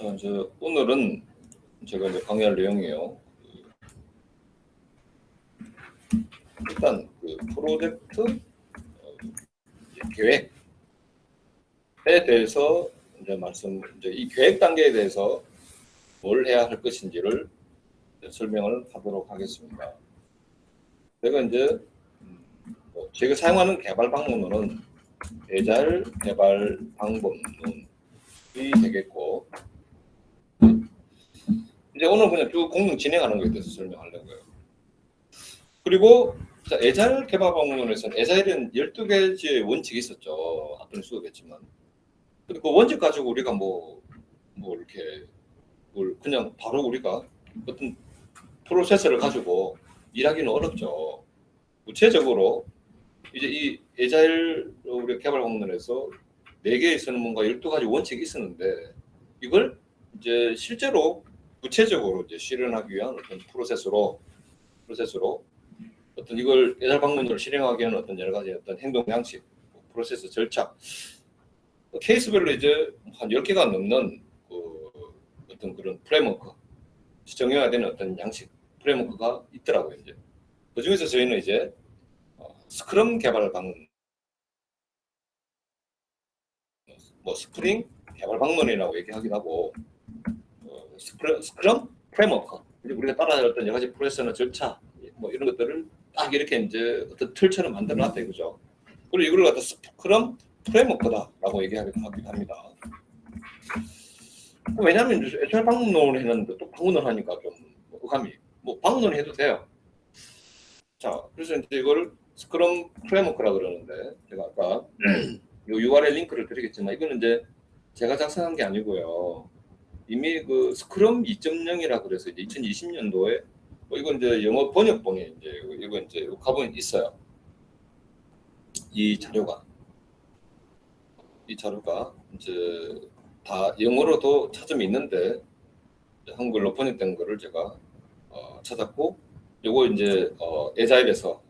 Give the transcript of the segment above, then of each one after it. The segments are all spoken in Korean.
자, 오늘은 제가 이제 강의할 내용이에요. 일단 그 프로젝트 계획에 대해서 이제 이 계획 단계에 대해서 뭘 해야 할 것인지를 설명을 하도록 하겠습니다. 제가 이제 제가 사용하는 개발 방법론은 애자일 개발 방법론이 되겠고, 이제 오늘 그냥 쭉 공동 진행하는 것에 대해서 설명하려고요. 그리고 애자일 개발 방법론에서는 애자일은 12가지의 원칙이 있었죠. 앞으로 수업했지만. 근데 그 원칙 가지고 우리가 뭐 이렇게 그냥 바로 우리가 어떤 프로세스를 가지고 일하기는 어렵죠. 구체적으로 이제 이 애자일 우리 개발 방법론에서 4개에서는 뭔가 12가지 원칙이 있었는데, 이걸 이제 실제로 구체적으로 이제 실현하기 위한 어떤 프로세스로 어떤 이걸 애자일 방법론을 실행하기 위한 어떤 여러 가지 어떤 행동 양식, 프로세스 절차, 케이스별로 이제 한 10개가 넘는 어떤 그런 프레임워크, 정해야 되는 어떤 양식 프레임워크가 있더라고요. 이제 그 중에서 저희는 이제 스크럼 개발 방법, 스프링 개발 방법론이라고 얘기하기도 하고, 스크럼 프레임워크, 우리가 따라야 할 어떤 여러 가지 프로세스나 절차, 이런 것들을 딱 이렇게 이제 어떤 틀처럼 만들어 놨다 이거죠. 그리고 이걸 갖다 스크럼 프레임워크다라고 얘기하기도 합니다. 왜냐하면 애초에 방법론을 했는데 또 방법론 하니까 좀 감이 방법론 해도 돼요. 자, 그래서 이제 이걸 스크럼 프레임워크라 그러는데, 제가 아까 요 URL 링크를 드리겠지만 이거는 이제 제가 작성한 게 아니고요. 이미 그 스크럼 2.0이라 그래서 이제 2020년도에 이건 이제 영어 번역본에 이거 이제 가보면 있어요. 이 자료가 이제 다 영어로도 찾으면 있는데 한글로 번역된 거를 제가 찾았고, 요거 이제 애자일에서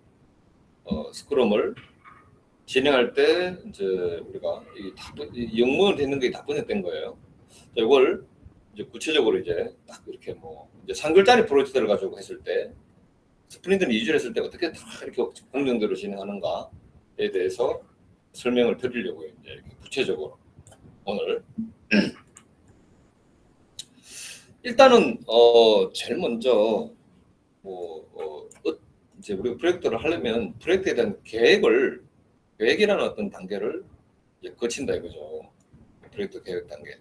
스크럼을 진행할 때 이제 우리가 이 영문으로 있는 게 다 번역된 거예요. 이걸 이제 구체적으로 이제 딱 이렇게 이제 3글짜리 프로젝트를 가지고 했을 때, 스프린트는 2주를 했을 때 어떻게 다 이렇게 공정대로 진행하는가에 대해서 설명을 드리려고요. 이제 이렇게 구체적으로 오늘. 일단은 제일 먼저 이제 우리가 프로젝트를 하려면 프로젝트에 대한 계획이라는 어떤 단계를 이제 거친다 이거죠. 프로젝트 계획 단계.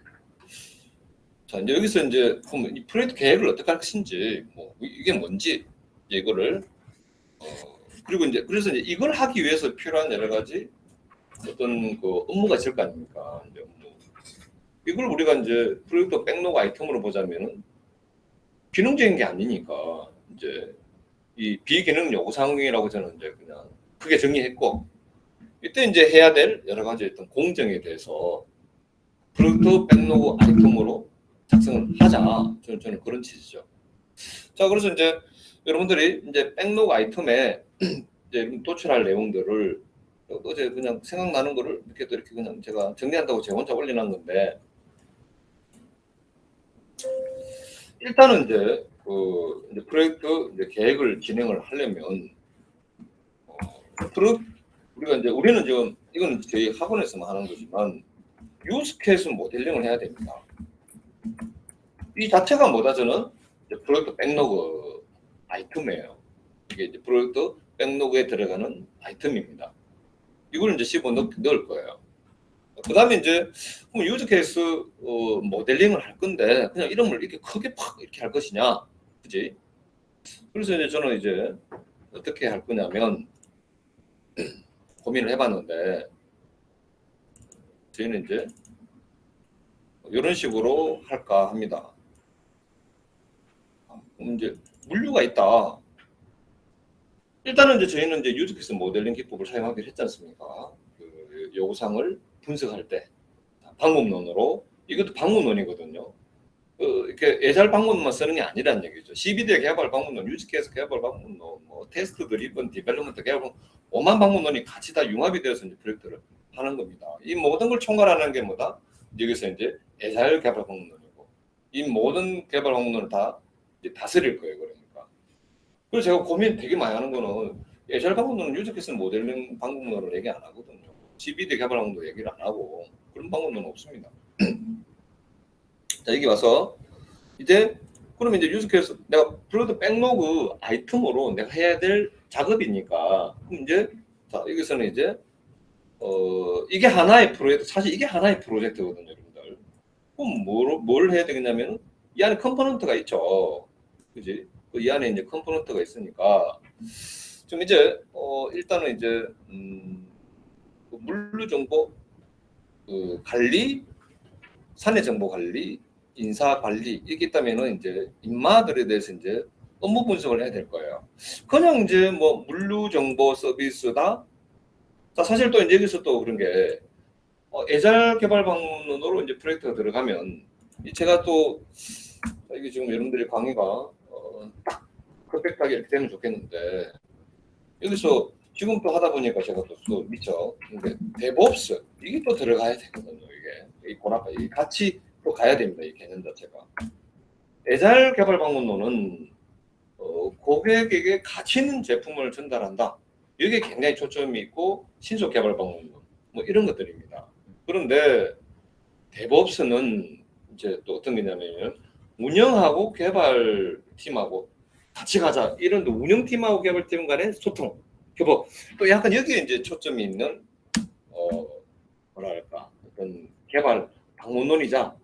자, 이제 여기서 이제 보면 이 프로젝트 계획을 어떻게 할 것인지, 이게 뭔지 이거를 그리고 이제 그래서 이제 이걸 하기 위해서 필요한 여러 가지 어떤 그 업무가 있을 거 아닙니까? 이제 이걸 우리가 이제 프로젝트 백로그 아이템으로 보자면은 기능적인 게 아니니까 이제 이 비기능 요구사항이라고 저는 이제 그냥 크게 정리했고, 이때 이제 해야 될 여러 가지 어떤 공정에 대해서 프로젝트 백로그 아이템으로 작성을 하자. 저는 그런 취지죠. 자, 그래서 이제 여러분들이 이제 백로그 아이템에 이제 도출할 내용들을 어제 그냥 생각나는 거를 이렇게 그냥 제가 정리한다고 제가 혼자 올려놓은 건데, 일단은 이제 이제 프로젝트 이제 계획을 진행을 하려면 우리는 지금 이거는 저희 학원에서만 하는 거지만 유즈 케이스 모델링을 해야 됩니다. 이 자체가 뭐다? 저는 이제 프로젝트 백로그 아이템이에요. 이게 이제 프로젝트 백로그에 들어가는 아이템입니다. 이걸 이제 씹어 넣을 거예요. 그 다음에 이제 유즈 케이스 모델링을 할 건데 그냥 이름을 이렇게 크게 팍 이렇게 할 것이냐, 그지? 그래서 이제 저는 이제 어떻게 할 거냐면 고민을 해봤는데, 저희는 이제 이런 식으로 할까 합니다. 그럼 이제 물류가 있다. 일단은 이제 저희는 이제 유즈 케이스 모델링 기법을 사용하기로 했지 않습니까? 그 요구사항을 분석할 때 방법론으로, 이것도 방법론이거든요. 이렇게 애자일 방법론만 쓰는 게 아니라는 얘기죠. CBD 개발 방법론, 유즈 케이스 개발 방법론, 테스트 드리븐 디벨롭먼트 개발 방법론, 5만 방법론이 같이 다 융합이 되어서 이제 프로젝트를 하는 겁니다. 이 모든 걸 총괄하는 게 뭐다? 여기서 이제 애자일 개발 방법론이고, 이 모든 개발 방문론을 다 이제 다스릴 거예요. 그러니까. 그래서 제가 고민 되게 많이 하는 거는 애절 방문론은 유저케이스 모델링 방문론을 얘기 안 하거든요. GBD 개발 방문도 얘기를 안 하고 그런 방문론은 없습니다. 자, 여기 와서 이제 그러면 이제 유즈케이스 내가 프로덕트 백로그 아이템으로 내가 해야 될 작업이니까 그럼 이제 자 여기서는 이제 이게 하나의 프로젝트 사실 이게 하나의 프로젝트거든요, 여러분들. 그럼 뭘 해야 되겠냐면 이 안에 컴포넌트가 있죠, 그지? 이 안에 이제 컴포넌트가 있으니까 좀 이제 일단은 이제 물류 정보 관리, 사내 정보 관리, 인사 관리 이게 있다면은 이제 인마들에 대해서 이제 업무 분석을 해야 될 거예요. 그냥 이제 뭐 물류 정보 서비스다. 자, 사실 또 이제 여기서 또 그런 게 애잘 개발 방문으로 이제 프로젝트가 들어가면 제가 또 이게 지금 여러분들의 강의가 딱 퍼펙트하게 이렇게 되면 좋겠는데 여기서 지금 또 하다 보니까 제가 또 미쳐 근데 데브옵스 이게 또 들어가야 되거든요. 이게 이 고나파 이 같이 또 가야 됩니다. 이 개념 자체가. 애잘 개발 방문론은 고객에게 가치 있는 제품을 전달한다. 이게 굉장히 초점이 있고 신속 개발 방문론 뭐 이런 것들입니다. 그런데 데브옵스는 이제 또 어떤 게냐면 운영하고 개발팀하고 같이 가자. 이런 운영팀하고 개발팀 간의 소통, 협업. 또 약간 여기에 이제 초점이 있는 뭐랄까 어떤 개발 방문론이자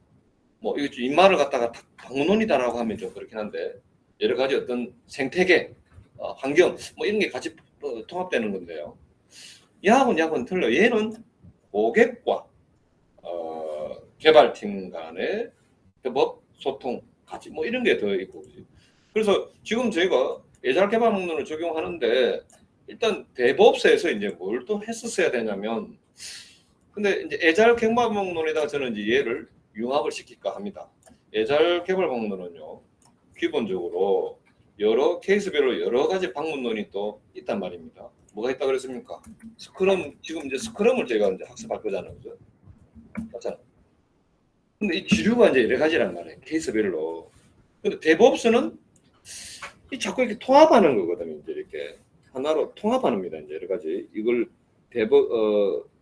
뭐 이거 인마를 갖다가 방문론이다라고 하면 좀 그렇긴 한데 여러 가지 어떤 생태계, 환경 뭐 이런 게 같이 통합되는 건데요. 얘하고는 틀려. 얘는 고객과 개발팀 간의 협업, 소통, 같이 뭐 이런 게 더 있고. 그래서 지금 저희가 애잘 개발 방문론을 적용하는데 일단 데브옵스에서 이제 뭘 또 했었어야 되냐면 근데 이제 애잘 개발 방문론에다가 저는 이제 얘를 융합을 시킬까 합니다. 애잘 개발 방문론은요 기본적으로 여러 케이스별로 여러 가지 방문론이 또 있단 말입니다. 뭐가 있다 그랬습니까? 스크럼 지금 이제 스크럼을 제가 이제 학습할 거잖아요, 그죠? 맞잖아. 근데 이 주류가 이제 여러 가지란 말이에요, 케이스별로. 근데 데브옵스는 이 자꾸 이렇게 통합하는 거거든요, 이제 이렇게 하나로 통합합니다, 이제 여러 가지 이걸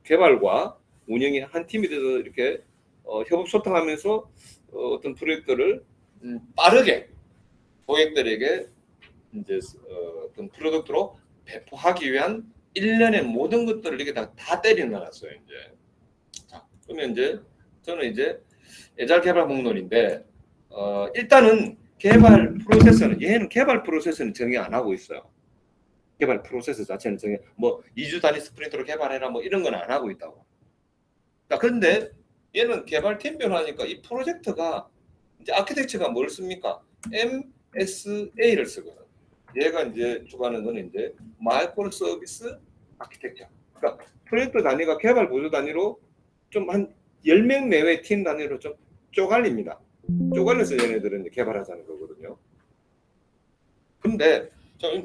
개발과 운영이 한 팀이 돼서 이렇게 협업 소통하면서 어떤 프로젝트를 빠르게 고객들에게 이제 어떤 프로덕트로 배포하기 위한 일련의 모든 것들을 이렇게 다 때려 놨어요. 이제 자 그러면 이제 저는 이제 애잘 개발 목록인데 일단은 개발 프로세스는 얘는 개발 프로세스는 정의 안 하고 있어요. 개발 프로세스 자체는 정의 뭐 2주 단위 스프린트로 개발해라 뭐 이런 건 안 하고 있다고. 자 그런데 얘는 개발팀별로 하니까 이 프로젝트가 이제 아키텍처가 뭘 씁니까? MSA를 쓰거든. 얘가 이제 주관하는 건 이제 마이크로 서비스 아키텍처. 그러니까 프로젝트 단위가 개발 보조 단위로 좀 한 10명 내외 팀 단위로 좀 쪼갈립니다. 쪼갈려서 얘네들은 개발하자는 거거든요. 근데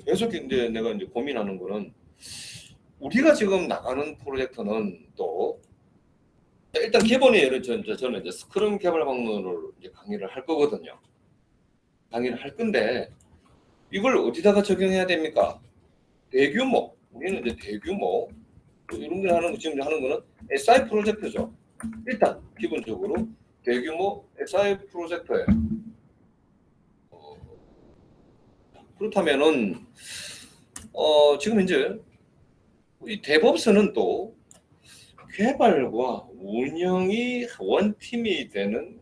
계속 이제 내가 이제 고민하는 거는 우리가 지금 나가는 프로젝트는 또 일단 기본이 저는 이제 스크럼 개발 방문으로 이제 강의를 할 거거든요. 강의를 할 건데 이걸 어디다가 적용해야 됩니까? 대규모, 우리는 이제 대규모 이런 게 하는 거 지금 하는 거는 SI 프로젝트죠. 일단 기본적으로 대규모 SI 프로젝트예요. 그렇다면은 지금 이제 이 데브옵스는 또 개발과 운영이 원팀이 되는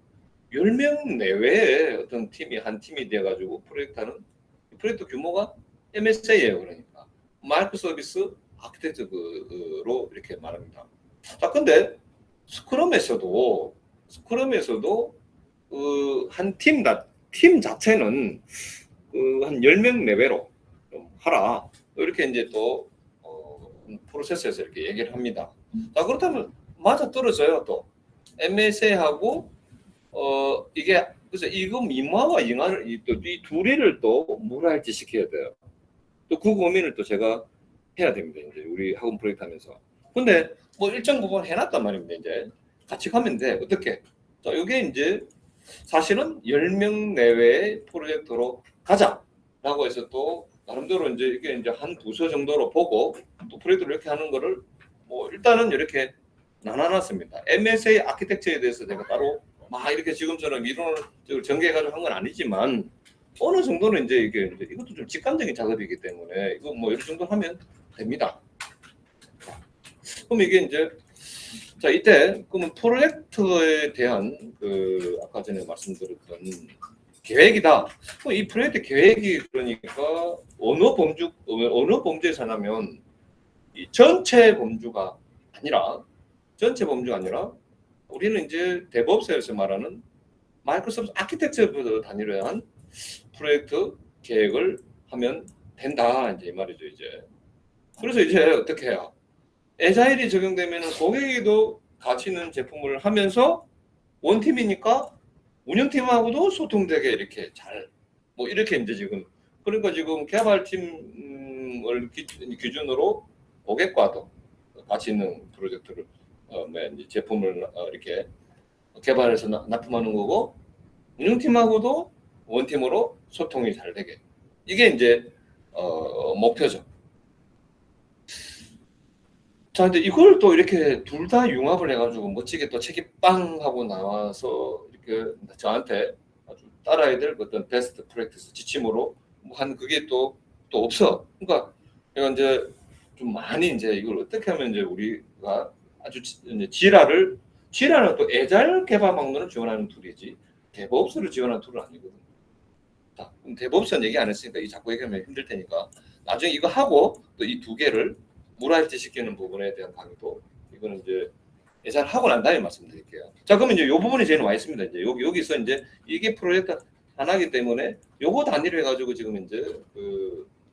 10명 내외의 어떤 팀이 한 팀이 돼가지고 프로젝트 규모가 MSA예요. 그러니까 마이크로 서비스 아키텍처로 이렇게 말합니다. 자, 근데 스크럼에서도 한 팀 자체는 한 10명 내외로 좀 하라. 이렇게 이제 또 프로세스에서 이렇게 얘기를 합니다. 자, 그렇다면 맞아 떨어져요. 또 MSA하고 이게 그래서 이거 미마와 잉하를 이 둘이를 또 뭐라 할지 시켜야 돼요. 또 그 고민을 또 제가 해야 됩니다. 이제 우리 학원 프로젝트 하면서. 근데 뭐 일정 부분 해놨단 말입니다. 이제 같이 가면 돼. 어떻게? 자, 이게 이제 사실은 10명 내외의 프로젝트로 가자라고 해서 또 나름대로 이제 이게 이제 한 부서 정도로 보고 또 프로젝트를 이렇게 하는 거를 뭐 일단은 이렇게 나눠놨습니다. MSA 아키텍처에 대해서 제가 따로 막 이렇게 지금처럼 이론을 전개해가지고 한 건 아니지만 어느 정도는 이제 이게 이제 이것도 좀 직관적인 작업이기 때문에 이거 뭐 이 정도 하면 됩니다. 그럼 이게 이제 자 이때 그러면 프로젝트에 대한 그 아까 전에 말씀드렸던 계획이다. 그럼 이 프로젝트 계획이 그러니까 어느 범주에서 하냐면 이 전체 범주가 아니라 우리는 이제 데브옵스에서 말하는 마이크로소프트 아키텍처 단위로 한 프로젝트 계획을 하면 된다 이제 이 말이죠 이제. 그래서 이제 어떻게 해요? 에자일이 적용되면 고객에도 가치 있는 제품을 하면서 원팀이니까 운영팀하고도 소통되게 이렇게 잘 뭐 이렇게 이제 지금 그러니까 지금 개발팀을 기준으로 고객과도 가치 있는 프로젝트를 이제 제품을 이렇게 개발해서 납품하는 거고 운영팀하고도 원팀으로 소통이 잘 되게 이게 이제 목표죠. 자, 근데 이걸 또 이렇게 둘 다 융합을 해가지고 멋지게 또 책이 빵 하고 나와서 이렇게 저한테 아주 따라야 될 어떤 베스트 프랙티스 지침으로 뭐 한 그게 또 없어. 그러니까 내가 이제 좀 많이 이제 이걸 어떻게 하면 이제 우리가 아주 이제 지라는 또 애잘 개발 막론을 지원하는 툴이지 데브옵스를 지원하는 툴은 아니거든. 자, 그럼 데브옵스는 얘기 안 했으니까 이 자꾸 얘기하면 힘들 테니까 나중에 이거 하고 또 이 두 개를 물화일치 시키는 부분에 대한 강의도 이거는 이제 예산 하고 난 다음에 말씀드릴게요. 자, 그러면 이제 이 부분이 저희는 와 있습니다. 이제 여기서 이제 이게 프로젝트 하나이기 때문에 요거 단위로 해가지고 지금 이제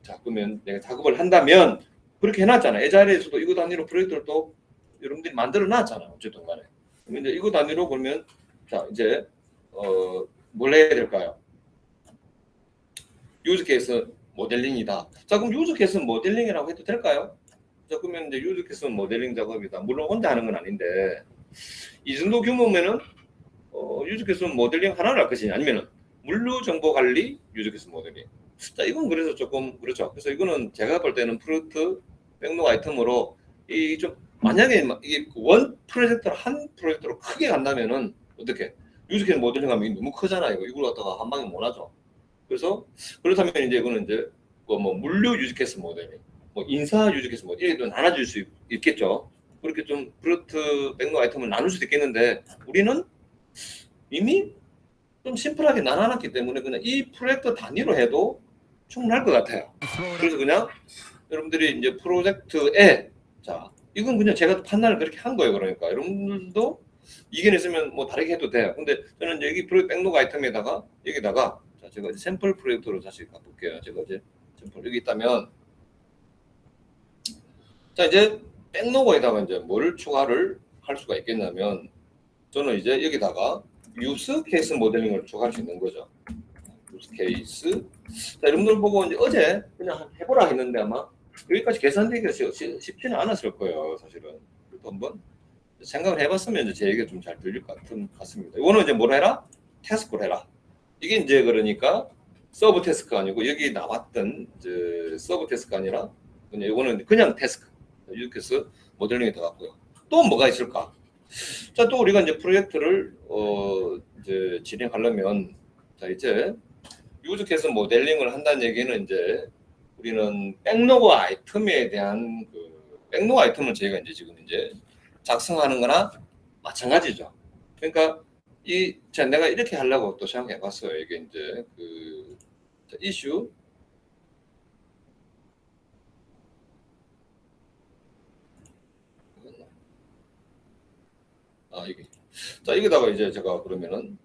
자, 그러면 내가 작업을 한다면 그렇게 해놨잖아. 에자일에서도 이거 단위로 프로젝트를 또 여러분들이 만들어 놨잖아. 어쨌든 간에. 그럼 이제 이거 단위로 그러면 자, 이제 뭘 해야 될까요? 유즈 케이스 모델링이다. 자, 그럼 유즈 케이스 모델링이라고 해도 될까요? 자, 그러면 이제 유즈 케이스 모델링 작업이다. 물론 혼자 하는 건 아닌데 이 정도 규모면은 유즈 케이스 모델링 하나를 할 것이냐 아니면은 물류 정보 관리 유즈 케이스 모델링. 자, 이건 그래서 조금 그렇죠. 그래서 이거는 제가 볼 때는 프로젝트 백록 아이템으로 이 좀 만약에 이게 원 프로젝트로 한 프로젝트로 크게 간다면은 어떻게 유즈 케이스 모델링 하면 너무 크잖아. 이걸 갖다가 한 방에 못 하죠. 그래서 그렇다면 이제 이거는 이제 뭐 물류 유즈케이스 모델링, 뭐 인사 유즈케이스 모델 이렇게 나눠줄 수 있겠죠. 그렇게 좀 프로젝트 백록 아이템을 나눌 수도 있겠는데 우리는 이미 좀 심플하게 나눠놨기 때문에 그냥 이 프로젝트 단위로 해도 충분할 것 같아요. 그래서 그냥 여러분들이 이제 프로젝트에 자 이건 그냥 제가 판단을 그렇게 한 거예요. 그러니까 여러분들도 이견 있으면 뭐 다르게 해도 돼요. 근데 저는 이제 여기 프로젝트 백록 아이템에다가 여기다가 자 제가 이제 샘플 프로젝트로 다시 가볼게요. 제가 이제 샘플 여기 있다면 자 이제 백로그에다가 이제 뭘 추가를 할 수가 있겠냐면 저는 이제 여기다가 유스 케이스 모델링을 추가할 수 있는 거죠. 유스 케이스. 자 여러분들 보고 이제 어제 그냥 해보라 했는데 아마 여기까지 계산되기가 쉽지는 않았을 거예요. 사실은. 그래도 한번 생각을 해봤으면 이제 제 얘기가 좀 잘 들릴 것 같습니다. 이거는 이제 뭘 해라? 태스크를 해라. 이게 이제 그러니까 서브 태스크가 아니고 여기 나왔던 이제 서브 태스크가 아니라 그냥 이거는 그냥 태스크. 이렇게 해서 모델링이 들어갔고요. 또 뭐가 있을까? 자, 또 우리가 이제 프로젝트를 이제 진행하려면 자 이제 유즈 케이스 모델링을 한다는 얘기는 이제 우리는 백로그 아이템에 대한 백로그 아이템을 저희가 이제 지금 이제 작성하는 거나 마찬가지죠. 그러니까 자, 내가 이렇게 하려고 또 생각해 봤어요. 이게 이제 이슈 이게 자 여기다가 이제 제가 그러면은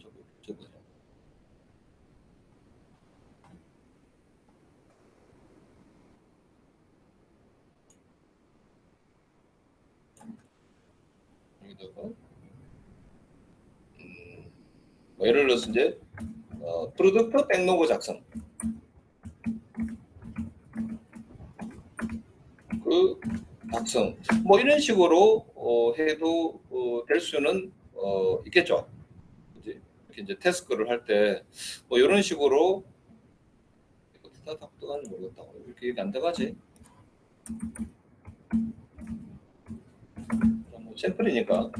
저거 뭐 예를 들어서 이제 프로덕트 백로그 작성, 그 작성 뭐 이런 식으로 해도 될 수는 있겠죠. 이렇게 이제 태스크를 할 때 뭐 이런 식으로 다 답답한지 모르겠다. 이렇게 얘기 안 돼가지. 뭐 샘플이니까.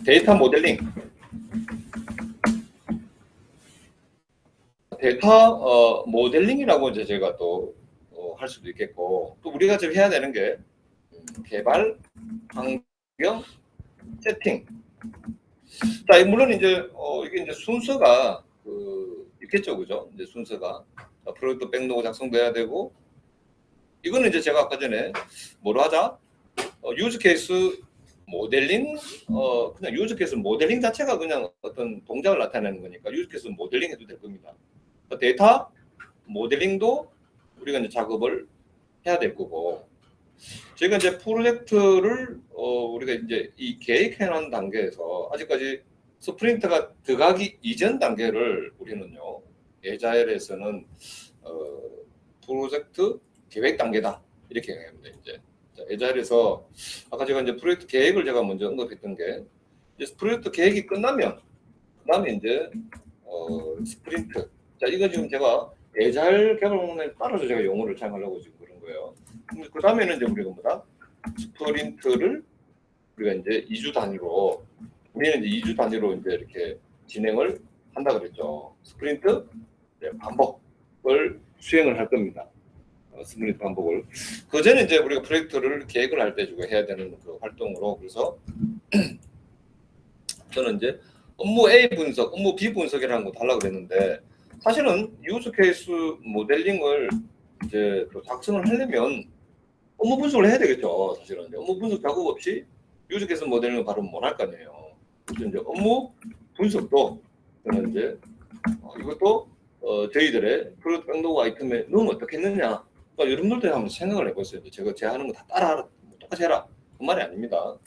데이터 모델링. 데이터 모델링이라고 이제 제가 또 할 수도 있겠고, 또 우리가 지금 해야 되는 게 개발 환경 세팅. 자, 물론 이제 이게 이제 순서가 있겠죠, 그죠? 이제 순서가 프로젝트 백로그 작성돼야 되고, 이거는 이제 제가 아까 전에 뭐로 하자? 유즈 케이스 모델링, 그냥 유즈 케이스 모델링 자체가 그냥 어떤 동작을 나타내는 거니까 유즈 케이스 모델링 해도 될 겁니다. 데이터 모델링도 우리가 이제 작업을 해야 될 거고, 저희가 이제 프로젝트를 우리가 이제 이 계획해놓은 단계에서 아직까지 스프린트가 들어가기 이전 단계를 우리는요, 에자일에서는 프로젝트 계획 단계다 이렇게 얘기합니다. 이제 에자일에서 아까 제가 이제 프로젝트 계획을 제가 먼저 언급했던 게, 이제 프로젝트 계획이 끝나면 그다음에 이제 스프린트. 자, 이거 지금 제가 에자일 개발문에 따라서 제가 용어를 사용하려고 지금 그런 거예요. 그 다음에는 이제 우리가 뭐다? 스프린트를 우리가 이제 2주 단위로, 우리는 이제 2주 단위로 이제 이렇게 진행을 한다 그랬죠. 스프린트 반복을 수행을 할 겁니다. 스프린트 반복을. 그 전에 이제 우리가 프로젝트를 계획을 할 때 주고 해야 되는 그 활동으로, 그래서 저는 이제 업무 A 분석, 업무 B 분석이라는 거 달라고 그랬는데, 사실은 유즈 케이스 모델링을 이제 작성을 하려면 업무 분석을 해야 되겠죠. 사실은 업무 분석 작업 없이 유즈 케이스 모델링을 바로 못 할 거 아니에요. 그래서 이제 업무 분석도 저는 이제 이것도 저희들의 프로젝트 백로그 아이템에 넣으면 어떻겠느냐. 그러니까 여러분들도 한번 생각을 해보세요. 제가 제하는 거 다 따라하라, 똑같이 해라, 그 말이 아닙니다.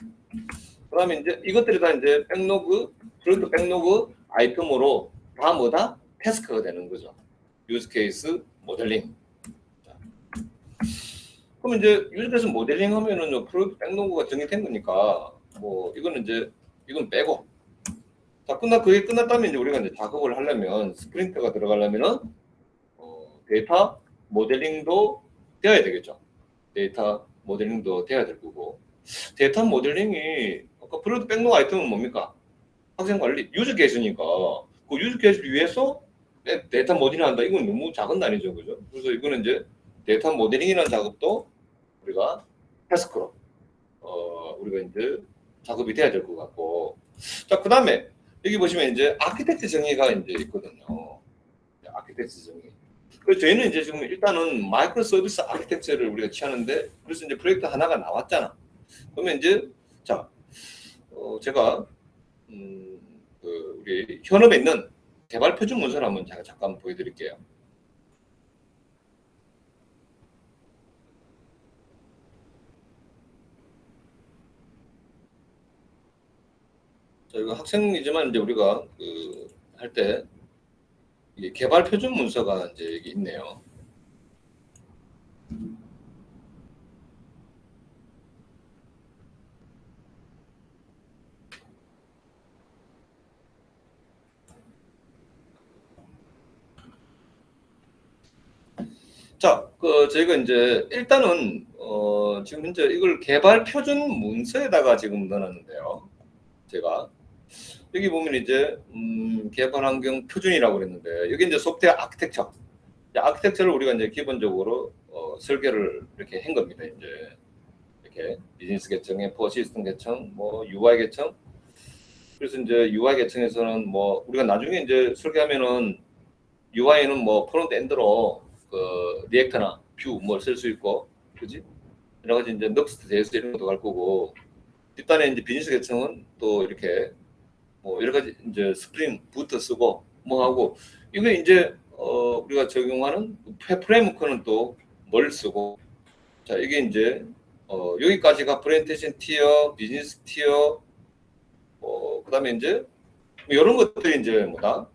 그다음에 이제 이것들이 다 이제 백로그, 프로젝트 백로그 아이템으로 다 뭐다? 태스크가 되는 거죠. 유즈 케이스 모델링. 자. 그럼 이제 유즈 케이스 모델링 하면은 프로젝트 백로그가 정리된 거니까 뭐 이거는 이제 이건 빼고, 자, 그게 끝났다면 이제 우리가 이제 작업을 하려면, 스프린트가 들어가려면은 데이터 모델링도 되어야 되겠죠. 데이터 모델링도 돼야 될 거고, 데이터 모델링이 아까 프로젝트 백로그 아이템은 뭡니까? 학생 관리 유즈 케이스니까 그 유즈 케이스를 위해서 데이터 모델링 한다. 이건 너무 작은 단위죠, 그죠? 그래서 이거는 이제 데이터 모델링이라는 작업도 우리가 태스크로 우리가 이제 작업이 돼야 될 것 같고, 자, 그 다음에 여기 보시면 이제 아키텍트 정의가 이제 있거든요. 아키텍트 정의. 그래서 저희는 이제 지금 일단은 마이크로 서비스 아키텍처를 우리가 취하는데, 그래서 이제 프로젝트 하나가 나왔잖아. 그러면 이제 자, 제가 우리 현업에 있는 개발 표준 문서를 한번 제가 잠깐 보여드릴게요. 자, 이거 학생이지만 이제 우리가 할 때 개발 표준 문서가 이제 여기 있네요. 자, 저희가 이제 일단은 지금 현재 이걸 개발 표준 문서에다가 지금 넣어놨는데요. 제가 여기 보면 이제 개발 환경 표준이라고 그랬는데, 여기 이제 소프트웨어 아키텍처. 아키텍처를 우리가 이제 기본적으로 설계를 이렇게 한 겁니다. 이제 이렇게 비즈니스 계층, 엠포 시스템 계층, 뭐 UI 계층. 그래서 이제 UI 계층에서는 뭐 우리가 나중에 이제 설계하면은 UI는 뭐 프론트 엔드로 리액터나 뷰 뭐 쓸 수 있고, 그지? 여러 가지 이제 넥스트, JS 이런 것도 갈 거고, 뒷단에 이제 비즈니스 계층은 또 이렇게 뭐 여러 가지 이제 스프링 부트 쓰고 뭐 하고 이게 이제 우리가 적용하는 프레임워크는 또 뭘 쓰고 자 이게 이제 여기까지가 프레젠테이션 티어, 비즈니스 티어 그다음에 이제 이런 것들이 이제 뭐다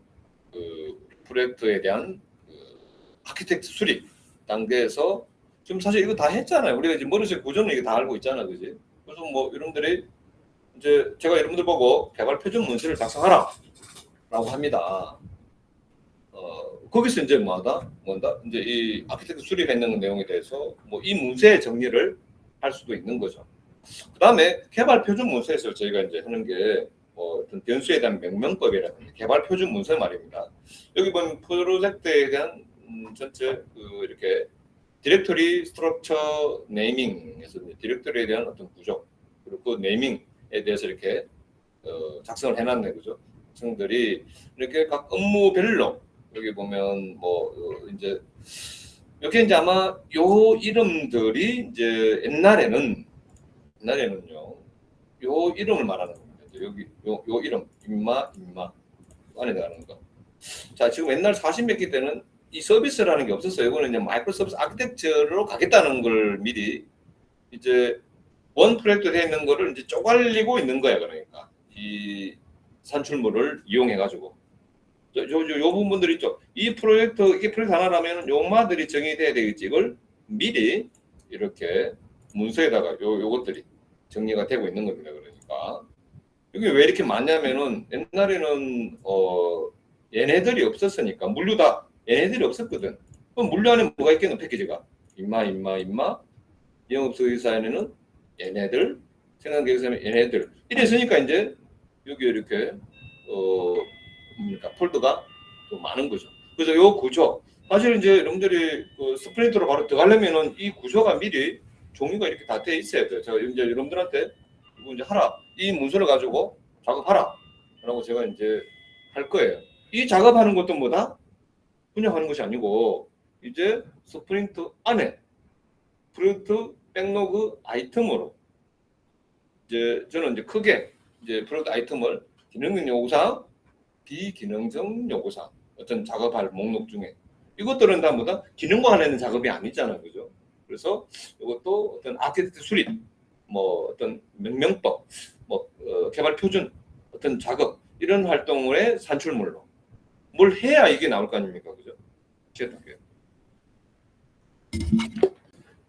그 프로젝트에 대한 그 아키텍트 수립 단계에서 지금 사실 이거 다 했잖아요. 우리가 이제 머릿속 구조는 이게 다 알고 있잖아, 그지? 그래서 뭐 여러분들이 이제 제가 여러분들 보고 개발 표준 문서를 작성하라라고 합니다. 거기서 이제 뭐다 이제 이 아키텍트 수립했는 내용에 대해서 뭐 이 문서의 정리를 할 수도 있는 거죠. 그 다음에 개발 표준 문서에서 저희가 이제 하는 게 어떤 변수에 대한 명명법이라든지 개발 표준 문서 말입니다. 여기 보면 프로젝트에 대한 전체 그 이렇게 디렉토리 스트럭처 네이밍에서 디렉토리에 대한 어떤 구조 그리고 그 네이밍에 대해서 이렇게 작성을 해놨네, 그죠? 학생들이 이렇게 각 업무별로 여기 보면 뭐 이제 여기 이제 아마 요 이름들이 이제 옛날에는요 요 이름을 말하는 겁니다. 여기 요 이름 임마 안에 들어가는 거. 자 지금 옛날 40몇 기 때는 이 서비스라는 게 없었어요. 이거는 이제 마이크로 서비스 아키텍처로 가겠다는 걸 미리 이제 원 프로젝트 되어 있는 거를 이제 쪼갈리고 있는 거야. 그러니까 이 산출물을 이용해 가지고 요 부분들 있죠. 이 프로젝트 이게 프로젝트 하나라면 요마들이 정의돼야 되겠지. 이걸 미리 이렇게 문서에다가 요것들이 정리가 되고 있는 겁니다. 그러니까 이게 왜 이렇게 많냐면은 옛날에는 얘네들이 없었으니까 물류 다 얘네들이 없었거든. 그럼 물류 안에 뭐가 있겠노? 패키지가 임마 영업소유사에는 얘네들 생산계획서에는 얘네들 이랬으니까 이제 여기 이렇게 폴더가 또 많은 거죠. 그래서 요 구조 사실 이제 여러분들이 그 스프린트로 바로 들어가려면은 이 구조가 미리 종류가 이렇게 다 돼 있어야 돼요. 제가 이제 여러분들한테 이거 이제 하라 이 문서를 가지고 작업하라 라고 제가 이제 할 거예요. 이 작업하는 것도 뭐다? 그냥 하는 것이 아니고 이제 스프린트 안에 프로젝트 백로그 아이템으로 이제 저는 이제 크게 이제 프로젝트 아이템을 기능적 요구사항, 비기능적 요구사항 어떤 작업할 목록 중에 이것들은 다 뭐다? 기능화하는 작업이 아니잖아요, 그죠? 그래서 이것도 어떤 아키텍트 수립, 뭐 어떤 명명법, 뭐 개발 표준, 어떤 작업 이런 활동의 산출물로 뭘 해야 이게 나올 거 아닙니까, 그죠?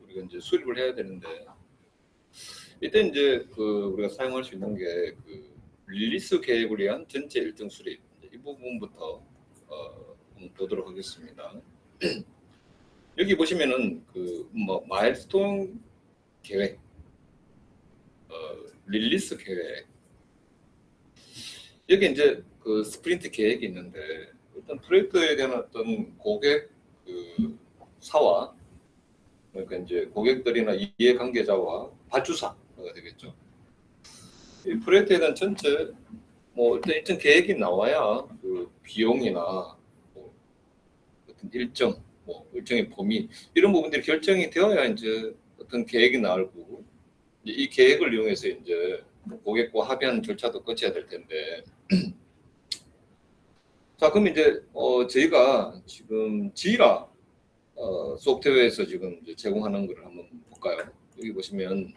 우리가 이제 수립을 해야 되는데 이때 이제 그 우리가 사용할 수 있는 게 그 릴리스 계획을 위한 전체 일정 수립 이 부분부터 보도록 하겠습니다. 여기 보시면은 그 뭐 마일스톤 계획, 릴리스 계획 여기 이제 그 스프린트 계획이 있는데 어떤 프로젝트에 대한 어떤 고객 그 사와 그러니까 이제 고객들이나 이해 관계자와 발주사가 되겠죠. 이 프로젝트에 대한 전체 뭐 어떤 일정 계획이 나와야 그 비용이나 뭐 어떤 일정 뭐 일정의 범위 이런 부분들이 결정이 되어야 이제 어떤 계획이 나올 거고 이 계획을 이용해서 이제 뭐 고객과 합의하는 절차도 거쳐야 될 텐데 자 그럼 이제 저희가 지금 지라 소프트웨어에서 지금 이제 제공하는 거를 한번 볼까요? 여기 보시면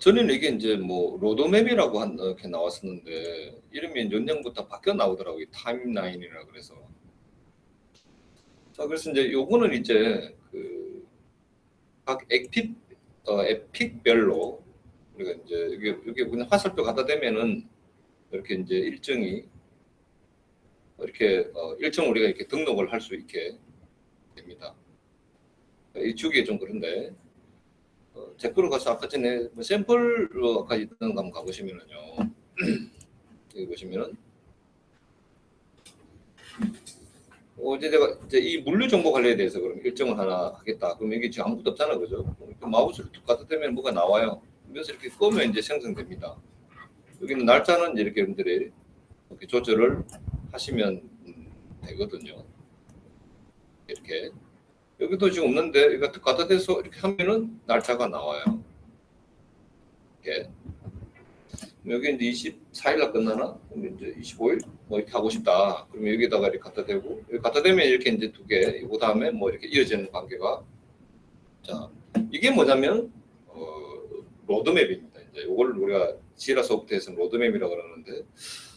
전에는 이게 이제 뭐 로드맵이라고 이렇게 나왔었는데 이름이 연령부터 바뀌어 나오더라고요. 타임라인이라 그래서. 자 그래서 이제 요거는 이제 그 각 에픽별로 우리가 이제 여기 그냥 화살표 갖다 대면은 이렇게 이제 일정이 이렇게 일정 우리가 이렇게 등록을 할 수 있게 됩니다. 이 주기에 좀 그런데 댓글로 가서 아까 전에 뭐 샘플로 아까 있던 거 한번 가보시면은요 여기 보시면은 이제 제가 이제 이 물류 정보 관리에 대해서 그럼 일정을 하나 하겠다. 그럼 여기 지금 아무것도 없잖아, 그죠? 마우스를 툭 갖다 대면 뭐가 나와요. 그래서 이렇게 끄면 이제 생성됩니다. 여기는 날짜는 이렇게 여러분들이 이렇게 조절을 하시면 되거든요. 이렇게 여기도 지금 없는데 이거 갖다 대서 이렇게 하면은 날짜가 나와요. 이렇게. 여기 이제 24일 날 끝나나? 그럼 이제 25일 뭐 이렇게 하고 싶다. 그러면 여기다가 이렇게 갖다 대고, 여기 갖다 대면 이렇게 이제 두 개, 이거 다음에 뭐 이렇게 이어지는 관계가. 자, 이게 뭐냐면 로드맵입니다. 이제 이걸 우리가 지라 소프트에서는 로드맵이라고 그러는데,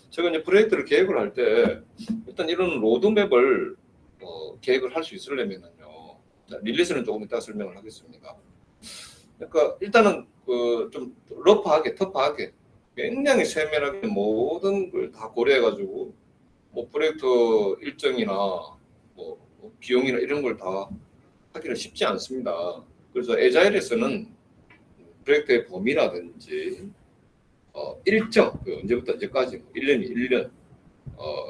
제가 이제 프로젝트를 계획을 할 때 일단 이런 로드맵을 계획을 할 수 있으려면요. 자, 릴리스는 조금 이따 설명을 하겠습니다. 그러니까 일단은 좀 러프하게, 터프하게, 굉장히 세밀하게 모든 걸 다 고려해가지고 뭐 프로젝트 일정이나 뭐 비용이나 이런 걸 다 하기는 쉽지 않습니다. 그래서 에자일에서는 프로젝트의 범위라든지 일정, 언제부터 언제까지, 1년이 1년,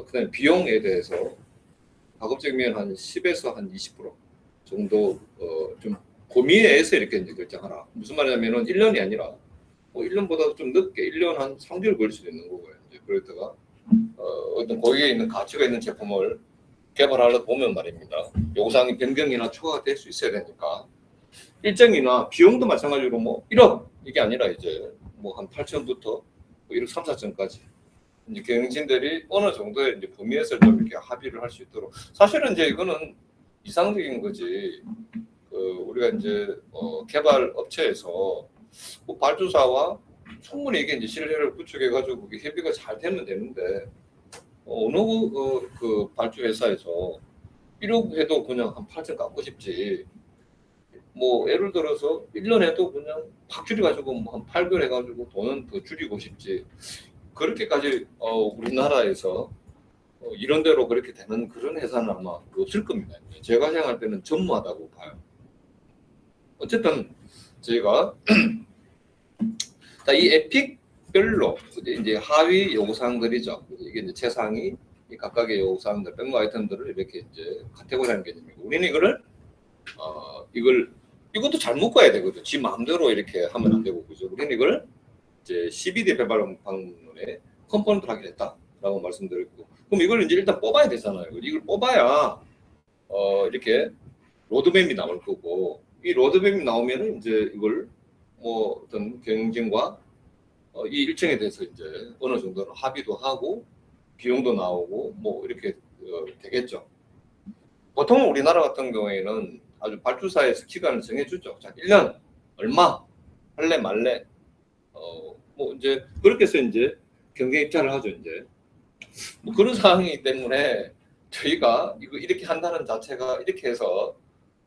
그다음에 비용에 대해서 가급적이면 한 10에서 한 20% 정도 좀 고민해서 이렇게 이제 결정하라. 무슨 말이냐면은 1년이 아니라 뭐 1년보다 좀 늦게 1년 한 3개월 걸릴 수도 있는 거고요. 이제 프로젝트가 어떤 거기에 있는 가치가 있는 제품을 개발하려 보면 말입니다. 요구사항이 변경이나 초과가 될 수 있어야 되니까 일정이나 비용도 마찬가지로 뭐 1억 이게 아니라 이제 뭐 한 8천부터 뭐 1억 3, 4천까지 이제 경영진들이 어느 정도의 이제 범위에서 좀 이렇게 합의를 할 수 있도록. 사실은 이제 이거는 이상적인 거지. 우리가 이제 개발 업체에서 뭐 발주사와 충분히 이게 이제 신뢰를 구축해가지고 그게 협의가 잘 되면 되는데 어느 그 발주 회사에서 1억 해도 그냥 한 8천 깎고 싶지. 뭐 예를 들어서 1년 해도 그냥 확 줄여가지고 뭐 한 8개월 해가지고 돈은 더 줄이고 싶지. 그렇게까지 우리나라에서 이런 대로 그렇게 되는 그런 회사는 아마 없을 겁니다. 제가 생각할 때는 전무하다고 봐요. 어쨌든 저희가 이 에픽별로 이제 하위 요구사항들이죠. 이게 이제 최상위 각각의 요구사항들, 백로 아이템들을 이렇게 이제 카테고리하는 개념이고, 우리는 이거를 이것도 잘 묶어야 되거든. 지 마음대로 이렇게 하면 안 되고, 그죠? 우리는 이걸 이제 CBD 배발 방문에 컴포넌트를 하게 됐다라고 말씀드렸고, 그럼 이걸 이제 일단 뽑아야 되잖아요. 이걸 뽑아야 이렇게 로드맵이 나올 거고, 이 로드맵이 나오면은 이제 이걸 뭐 어떤 경쟁과 이 일정에 대해서 이제 어느 정도는 합의도 하고 비용도 나오고 뭐 이렇게 되겠죠. 보통 우리나라 같은 경우에는 아주 발주사에서 기간을 정해주죠. 자, 1년 얼마 할래 말래. 뭐 이제 그렇게 해서 이제 경쟁 입찰을 하죠. 이제 뭐 그런 상황이기 때문에 저희가 이거 이렇게 한다는 자체가 이렇게 해서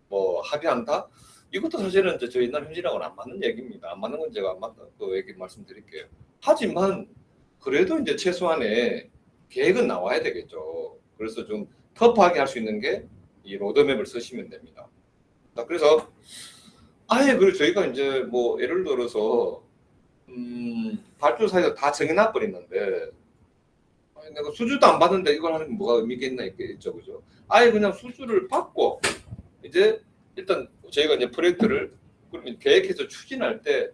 뭐 합의한다. 이것도 사실은 이제 저희 옛날 현실하고는 안 맞는 얘기입니다. 안 맞는 건 제가 안 맞다 그 얘기 말씀드릴게요. 하지만 그래도 이제 최소한의 계획은 나와야 되겠죠. 그래서 좀 터프하게 할 수 있는 게 이 로드맵을 쓰시면 됩니다. 그래서 아예 그리고 저희가 이제 뭐 예를 들어서 발주사에서 다 정해놔 버리는데 내가 수주도 안 받는데 이걸 하는 게 뭐가 의미가 있나 있겠죠, 그죠? 아예 그냥 수주를 받고 이제 일단 저희가 이제 프로젝트를 그러면 계획해서 추진할 때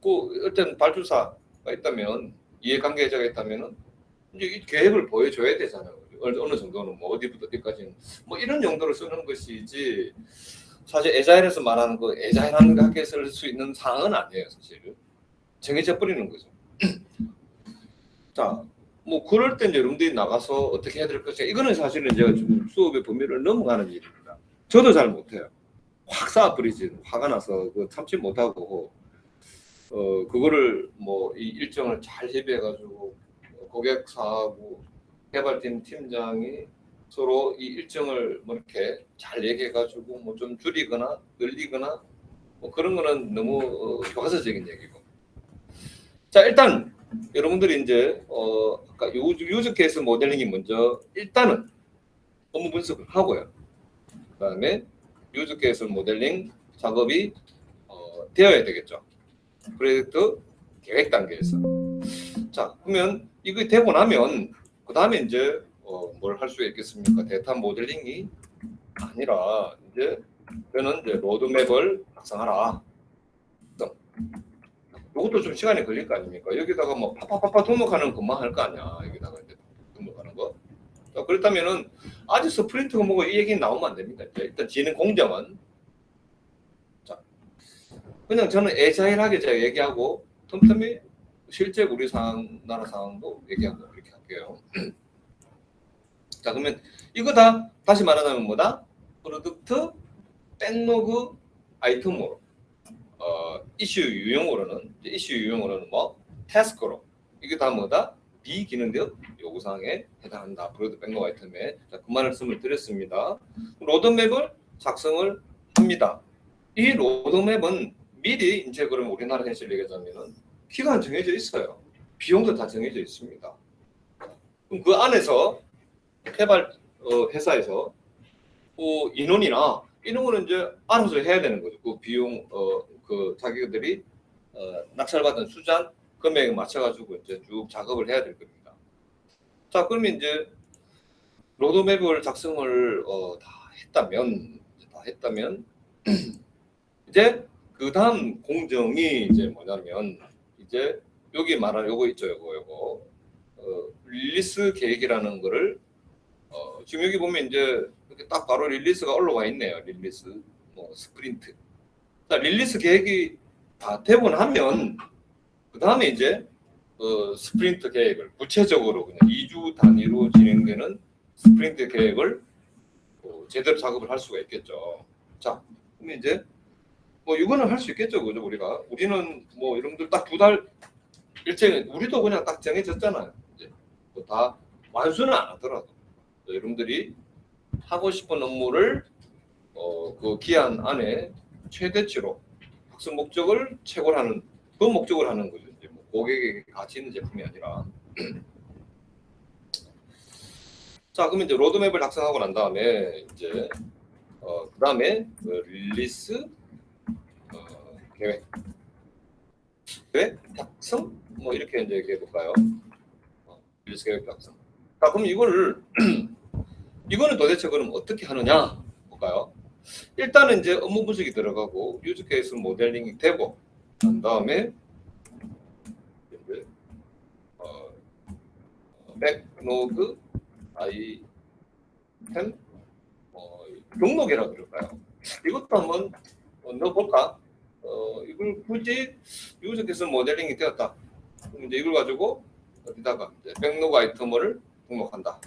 그 어떤 발주사가 있다면 이해관계자가 있다면은 이제 이 계획을 보여줘야 되잖아요. 어느 정도는 뭐 어디부터 어디까지는 뭐 이런 용도로 쓰는 것이지 사실 에자일에서 말하는 그 에자일하는 게 쓸 수 있는 사항은 아니에요, 사실은. 정해져 버리는 거죠. 자, 뭐 그럴 때 이제 여러분들이 나가서 어떻게 해야 될 것인가, 이거는 사실은 제가 좀 수업의 범위를 넘어가는 일입니다. 저도 잘 못해요. 확 쏴버리지. 화가 나서 그 참지 못하고 그거를 뭐 이 일정을 잘 협의해가지고 고객사하고 개발팀 팀장이 서로 이 일정을 뭐 이렇게 잘 얘기해가지고 뭐 좀 줄이거나 늘리거나 뭐 그런 거는 너무 교과서적인 얘기고. 자, 일단 여러분들이 이제 아까 유즈 케이스 모델링이 먼저 일단은 업무 분석을 하고요. 그다음에 유즈 케이스 모델링 작업이 되어야 되겠죠. 프로젝트 계획 단계에서. 자, 그러면 이거 되고 나면 그 다음에 이제 뭘 할 수 있겠습니까? 데이터 모델링이 아니라 이제 저는 이제 로드맵을 작성하라. 이것도 좀 시간이 걸릴 거 아닙니까? 여기다가 뭐 파파파파 등록하는 것만 할 거 아니야. 여기다가 이제 등록하는 거. 자, 그렇다면은 아직 스프린트가 뭐고 이 얘기는 나오면 안 됩니다. 일단 진행 공정은 자, 그냥 저는 에자일하게 제가 얘기하고 틈틈이 실제 우리 상황, 나라 상황도 얘기하고 이렇게 할게요. 자, 그러면 이거 다 다시 말하자면 뭐다? 프로덕트 백로그 아이템으로 이슈 유형으로는 뭐 태스크로 이게 다 뭐다? 비기능적 요구사항에 해당한다. 프로덕트 백로그 아이템에. 자, 그 말씀을 드렸습니다. 로드맵을 작성을 합니다. 이 로드맵은 미리 이제 그럼 우리나라 현실 얘기하자면은 기간 정해져 있어요. 비용도 다 정해져 있습니다. 그럼 그 안에서 개발 회사에서 인원이나 이런 거는 이제 알아서 해야 되는 거죠. 그 비용 그 자기들이 낙찰받은 수잔 금액에 맞춰가지고 이제 쭉 작업을 해야 될 겁니다. 자, 그러면 이제 로드맵을 작성을 다 했다면 이제 그 다음 공정이 이제 뭐냐면 이제 여기 말하는 요거 있죠. 요거 릴리스 계획이라는 거를 지금 여기 보면 이제 이렇게 딱 바로 릴리스가 올라와 있네요. 릴리스 뭐 스프린트. 자, 릴리스 계획이 다 되고 나면 그 다음에 이제 스프린트 계획을 구체적으로 그냥 2주 단위로 진행되는 스프린트 계획을 제대로 작업을 할 수가 있겠죠. 자, 그러면 이제 뭐 이거는 할 수 있겠죠, 그죠? 우리는 뭐 여러분들 딱 2달 일정은 우리도 그냥 딱 정해졌잖아요. 이제 뭐 다 완수는 안 하더라도 여러분들이 하고 싶은 업무를 그 기한 안에 최대치로 학습 목적을 채굴하는 그 목적을 하는 거죠. 이제 뭐 고객에게 가치 있는 제품이 아니라. 자, 그러면 이제 로드맵을 작성하고 난 다음에 이제 그 다음에 릴리스 계획 작성 뭐 이렇게 이제 얘기해 볼까요? 릴리스 계획 작성. 자, 그럼 이거는 도대체 그럼 어떻게 하느냐 볼까요? 일단은 이제 업무 분석이 들어가고 유즈 케이스 모델링이 되고 난 다음에 백로그 아이템 목록이라고 그럴까요? 이것도 한번 넣어볼까? 이걸 굳이 유즈 케이스 모델링이 되었다. 그럼 이제 이걸 가지고 어디다가 이제 백로그 아이템을 등록한다.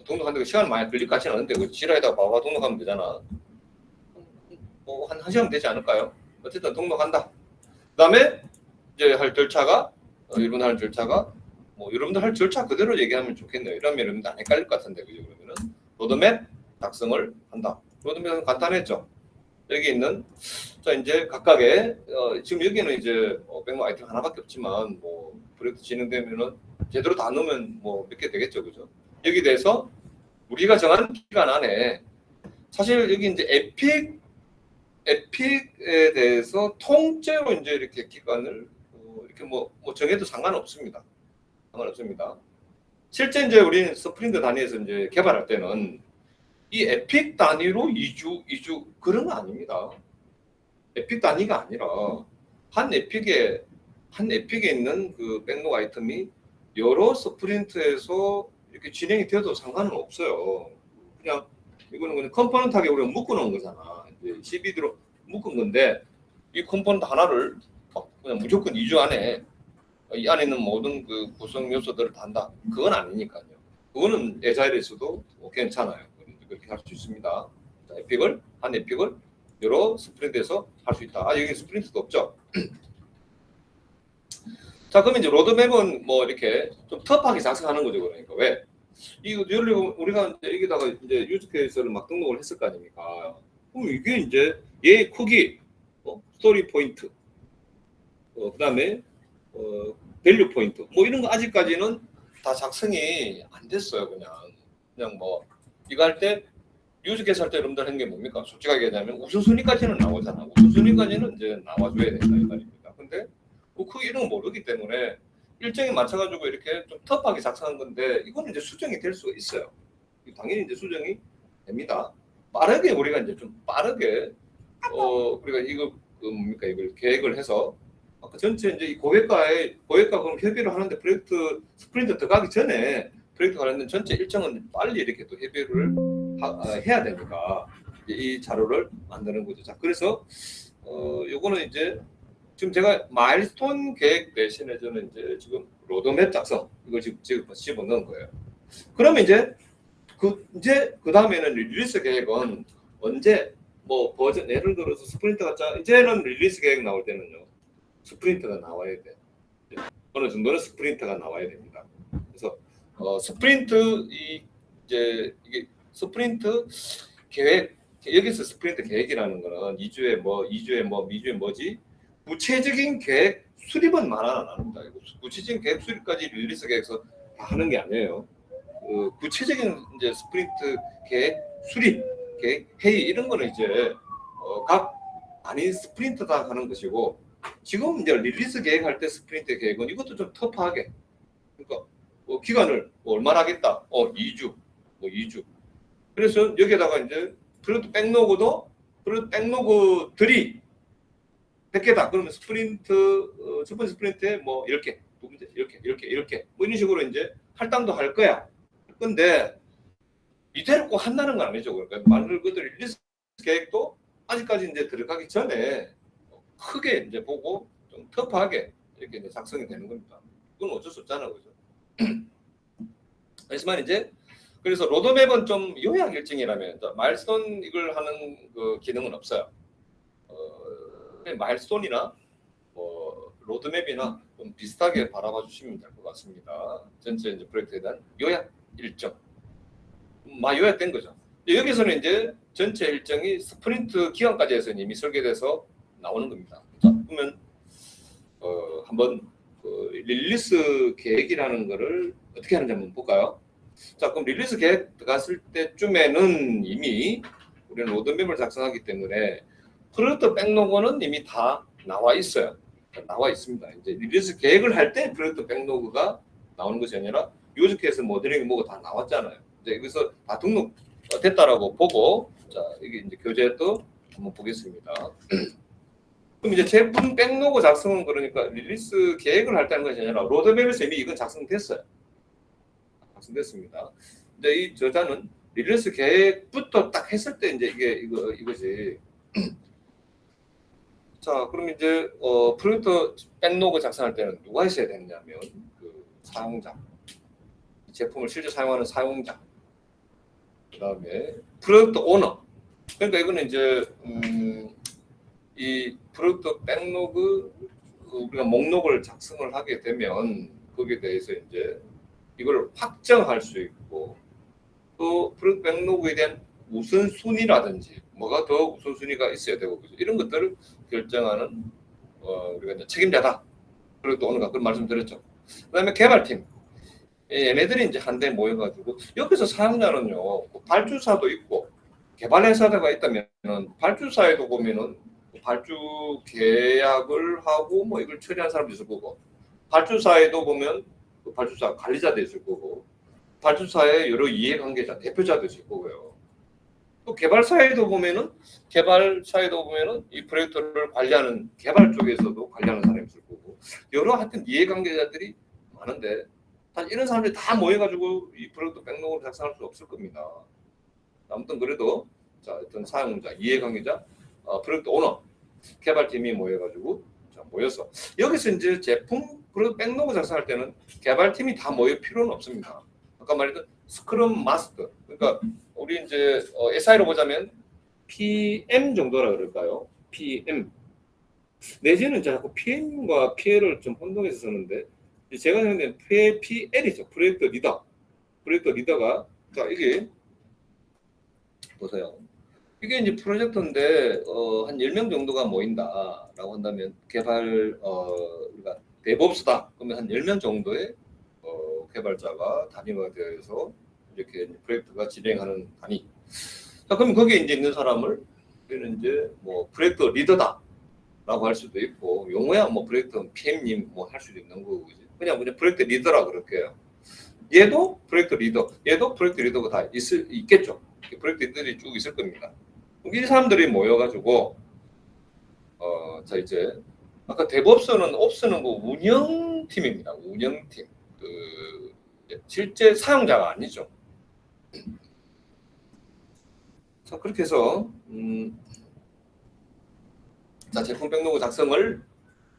등록하는데 시간 많이 걸릴 것 같지는 않은데 그 지라에다가 바로 등록하면 되잖아. 뭐 한 시간 되지 않을까요? 어쨌든 등록한다. 그다음에 이제 할 절차가 여러분 할 절차가 뭐 여러분들 할 절차 그대로 얘기하면 좋겠네요. 이러면 여러분들 안 헷갈릴 것 같은데 그죠? 그러면은 로드맵 작성을 한다. 로드맵은 간단했죠. 여기 있는 자 이제 각각의 지금 여기는 이제 백로 아이템 하나밖에 없지만 뭐 프로젝트 진행되면은 제대로 다 넣으면 뭐 몇 개 되겠죠, 그죠? 여기 대해서 우리가 정한 기간 안에 사실 여기 이제 에픽에 대해서 통째로 이제 이렇게 기간을 이렇게 뭐 정해도 상관없습니다. 실제 이제 우리는 스프린트 단위에서 이제 개발할 때는 이 에픽 단위로 2주 그런 거 아닙니다. 에픽 단위가 아니라 한 에픽에 있는 그 백로그 아이템이 여러 스프린트에서 이렇게 진행이 돼도 상관은 없어요. 그냥 이거는 그냥 컴포넌트하게 우리가 묶어놓은 거잖아. 이제 CBD로 묶은 건데 이 컴포넌트 하나를 그냥 무조건 2주 안에 이 안에 있는 모든 그 구성 요소들을 다 한다. 그건 아니니까요. 그거는 에자일에서도 괜찮아요. 그렇게 할 수 있습니다. 자, 한 에픽을 여러 스프린트에서 할 수 있다. 여기 스프린트도 없죠. 자, 그러면 이제 로드맵은 뭐 이렇게 좀 터프하게 작성하는 거죠. 그러니까 왜? 이거 우리가 이제 여기다가 이제 유즈 케이스를 막 등록을 했을 거 아닙니까? 그럼 이게 이제 얘 크기, 스토리 포인트, 그다음에 밸류 포인트, 뭐 이런 거 아직까지는 다 작성이 안 됐어요. 그냥 뭐 이거 할 때 유즈 케이스 할 때 여러분들 하는 게 뭡니까? 솔직하게 얘기하면 우선순위까지는 나오잖아. 우선순위까지는 이제 나와줘야 된다 이 말입니다. 근데 그 이런 거 모르기 때문에 일정에 맞춰가지고 이렇게 좀 터프하게 작성한 건데 이거는 이제 수정이 될 수가 있어요. 당연히 이제 수정이 됩니다. 빠르게 우리가 이제 좀 빠르게 우리가 이거 뭡니까 이걸 계획을 해서 아까 전체 이제 이 고객과 그럼 협의를 하는데 프로젝트 스프린트 들어가기 전에 프로젝트 관련된 전체 일정은 빨리 이렇게 또 협의를 해야 되니까 이 자료를 만드는 거죠. 자, 그래서 요거는 이제 지금 제가 마일스톤 계획 대신에 저는 이제 지금 로드맵 작성 이걸 지금 집어넣은 거예요. 그러면 이제 그 다음에는 릴리스 계획은 언제 뭐 버전 예를 들어서 스프린트가 이제는 릴리스 계획 나올 때는요 스프린트가 나와야 돼. 어느 정도는 스프린트가 나와야 됩니다. 그래서 스프린트 이제 이게 스프린트 계획 여기서 스프린트 계획이라는 거는 2주에 미주에 뭐지 구체적인 계획 수립은 말안 합니다. 구체적인 계획 수립까지 릴리스 계획서 다 하는 게 아니에요. 구체적인 이제 스프린트 계획 수립 계획 회의 이런 거는 이제 각 단위 스프린트다 하는 것이고 지금 이제 릴리스 계획할 때 스프린트 계획은 이것도 좀 터프하게 그러니까 기간을 얼마나 하겠다 2주 2주 그래서 여기에다가 이제 프로젝트 백로그들이 100개다 그러면 스프린트 첫 번째 스프린트에 뭐 이렇게 두 번째 이렇게 뭐 이런 식으로 이제 할당도 할 거야. 근데 이대로 꼭 한다는 건 아니죠. 그러니까 말 그대로 릴리스 계획도 아직까지 이제 들어가기 전에 크게 이제 보고 좀 터프하게 이렇게 이제 작성이 되는 겁니다. 그건 어쩔 수 없잖아, 그죠? 하지만 이제 그래서 로드맵은 좀 요약 일정이라면 마일스톤 이걸 하는 그 기능은 없어요. 마일스톤이나 로드맵이나 좀 비슷하게 바라봐 주시면 될 것 같습니다. 전체 이제 프로젝트에 대한 요약 일정. 요약된 거죠. 여기서는 이제 전체 일정이 스프린트 기간까지 해서 이미 설계돼서 나오는 겁니다. 자, 그러면 한번 릴리스 계획이라는 거를 어떻게 하는지 한번 볼까요? 자, 그럼 릴리스 계획 들어갔을 때쯤에는 이미 우리는 로드맵을 작성하기 때문에 프로젝트 백로그는 이미 다 나와 있어요. 나와 있습니다. 이제 릴리스 계획을 할 때 프로젝트 백로그가 나오는 것이 아니라 요즈케이스 모델링이 뭐고 다 나왔잖아요. 이제 여기서 다 등록 됐다라고 보고 자 이게 이제 교재도 한번 보겠습니다. 그럼 이제 제품 백로그 작성은 그러니까 릴리스 계획을 할 때 하는 것이 아니라 로드맵에서 이미 이건 작성됐어요. 작성됐습니다. 근데 이 저자는 릴리스 계획부터 딱 했을 때 이제 이거지. 자, 그럼 이제 프로젝트 백로그 작성할 때는 누가 있어야 되느냐면 그 사용자, 제품을 실제 사용하는 사용자, 그다음에 프로젝트 오너. 그러니까 이거는 이제 이 프로젝트 백로그 우리가 목록을 작성을 하게 되면 거기에 대해서 이제 이걸 확정할 수 있고 또 프로젝트 백로그에 대한 우선순위라든지 뭐가 더 우선순위가 있어야 되고 그죠? 이런 것들을 결정하는 우리가 이제 책임자다. 그리고 오늘 그런 말씀드렸죠. 그다음에 개발팀. 얘네들이 이제 한데 모여가지고 여기서 사용자는요 발주사도 있고 개발회사가 있다면 발주사에도 보면은 발주 계약을 하고 뭐 이걸 처리한 사람도 있을 거고 발주사에도 보면 발주사 관리자도 있을 거고 발주사의 여러 이해관계자 대표자도 있을 거고요. 또 개발사에도 보면은 이 프로젝트를 관리하는 개발 쪽에서도 관리하는 사람이 있을 거고 여러 하여튼 이해관계자들이 많은데 이런 사람들이 다 모여가지고 이 프로젝트 백로그를 작성할 수 없을 겁니다. 아무튼 그래도 자 어떤 사용자, 이해관계자, 프로젝트 오너, 개발팀이 모여가지고 모여서 여기서 이제 제품 프로젝트 백로그 작성할 때는 개발팀이 다 모일 필요는 없습니다. 아까 말했던 스크럼 마스터, 그러니까 우리 이제 SI로 보자면 PM 정도라 그럴까요? PM 내지는 자꾸 PM과 PL을 좀 혼동해서 쓰는데 제가 생각하는 PL이죠. 프로젝트 리더가 자 이게 보세요. 이게 이제 프로젝트인데 한 10명 정도가 모인다라고 한다면 개발 우리가 데브옵스다. 그러면 한 10명 정도의 개발자가 단위가 되어서 이렇게 프로젝트가 진행하는 단위. 자, 그럼 거기에 이제 있는 사람을 우리는 이제 뭐 프로젝트 리더다라고 할 수도 있고 용어야 뭐 프로젝트 PM님 뭐 할 수도 있는 거고 그냥 프로젝트 리더라 그럴게요. 얘도 프로젝트 리더가 다 있겠죠. 프로젝트 리더들이 쭉 있을 겁니다. 이 사람들이 모여가지고 자 이제 아까 데브옵스는 옵스는 그 운영팀입니다. 운영팀 실제 사용자가 아니죠. 자 그렇게 해서 자 제품 백로그 작성을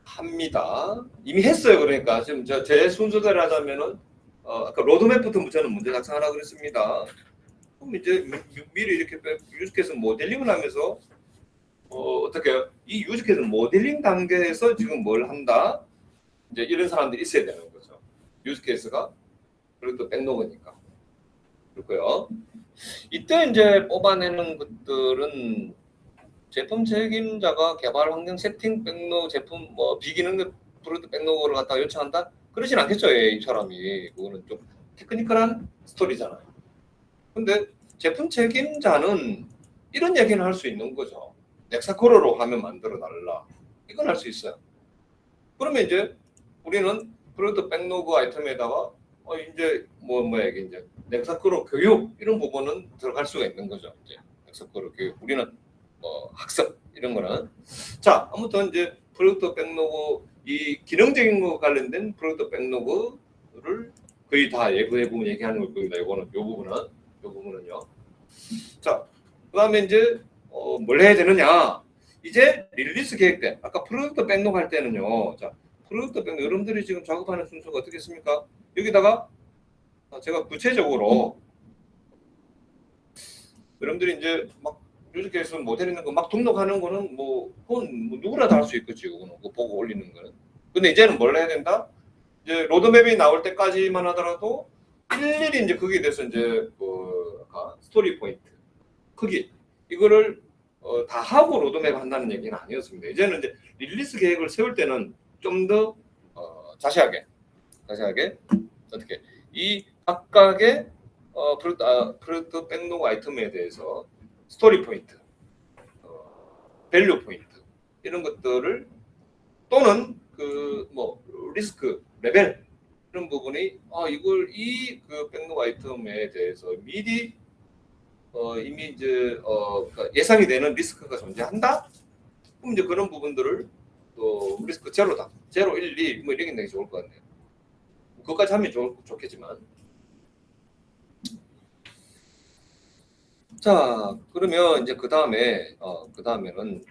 합니다. 이미 했어요. 그러니까 지금 제 순서대로 하자면은 아까 로드맵부터 저는 문제 작성하라 그랬습니다. 그럼 이제 미리 이렇게 유즈케이스 모델링을 하면서 어떻게 이 유즈케이스 모델링 단계에서 지금 뭘 한다? 이제 이런 사람들이 있어야 되는 거죠. 유즈케이스가 그리고 또 백로그니까. 그렇고요. 이때 이제 뽑아내는 것들은 제품 책임자가 개발 환경 세팅 백로그 제품 뭐 비기능 프로젝트 백로그를 갖다가 요청한다? 그러진 않겠죠. 이 사람이. 그거는 좀 테크니컬한 스토리잖아요. 근데 제품 책임자는 이런 얘기는 할 수 있는 거죠. 넥사코로로 화면 만들어 달라. 이건 할 수 있어요. 그러면 이제 우리는 프로젝트 백로그 아이템에다가 이제 뭐야 이제 넥사코로 교육 이런 부분은 들어갈 수가 있는 거죠. 이제 넥사코로 교육 우리는 학습 이런 거는 자 아무튼 이제 프로젝트 백로그 이 기능적인 거 관련된 프로젝트 백로그를 거의 다 그 부분 얘기하는 걸 겁니다. 요 부분은요. 자 그다음에 이제 뭘 해야 되느냐 이제 릴리스 계획 때 아까 프로젝트 백로그 할 때는요. 자 프로젝트 백로그 여러분들이 지금 작업하는 순서가 어떻게 있습니까? 여기다가 제가 구체적으로 여러분들이 이제 막 유즈케이스 모델 있는 거 막 등록하는 거는 그건 누구나 다 할 수 있겠지. 그거는 그거 보고 올리는 거는. 근데 이제는 뭘 해야 된다? 이제 로드맵이 나올 때까지만 하더라도 일일이 이제 거기에 대해서 이제 스토리 포인트 크기 이거를 다 하고 로드맵 한다는 얘기는 아니었습니다. 이제는 이제 릴리스 계획을 세울 때는 좀 더 자세하게 어떻게 이 각각의 프로젝트 백로그 아이템에 대해서 스토리 포인트, 밸류 포인트 이런 것들을 또는 리스크 레벨 이런 부분이 이걸 그 백로그 아이템에 대해서 미리 이미 이제 그러니까 예상이 되는 리스크가 존재한다. 그럼 이제 그런 부분들을 또 리스크 제로다, 제로 1, 2 뭐 이렇게 내기 좋을 것 같네요. 그것까지 하면 좋겠지만. 자 그러면 이제 그 다음에는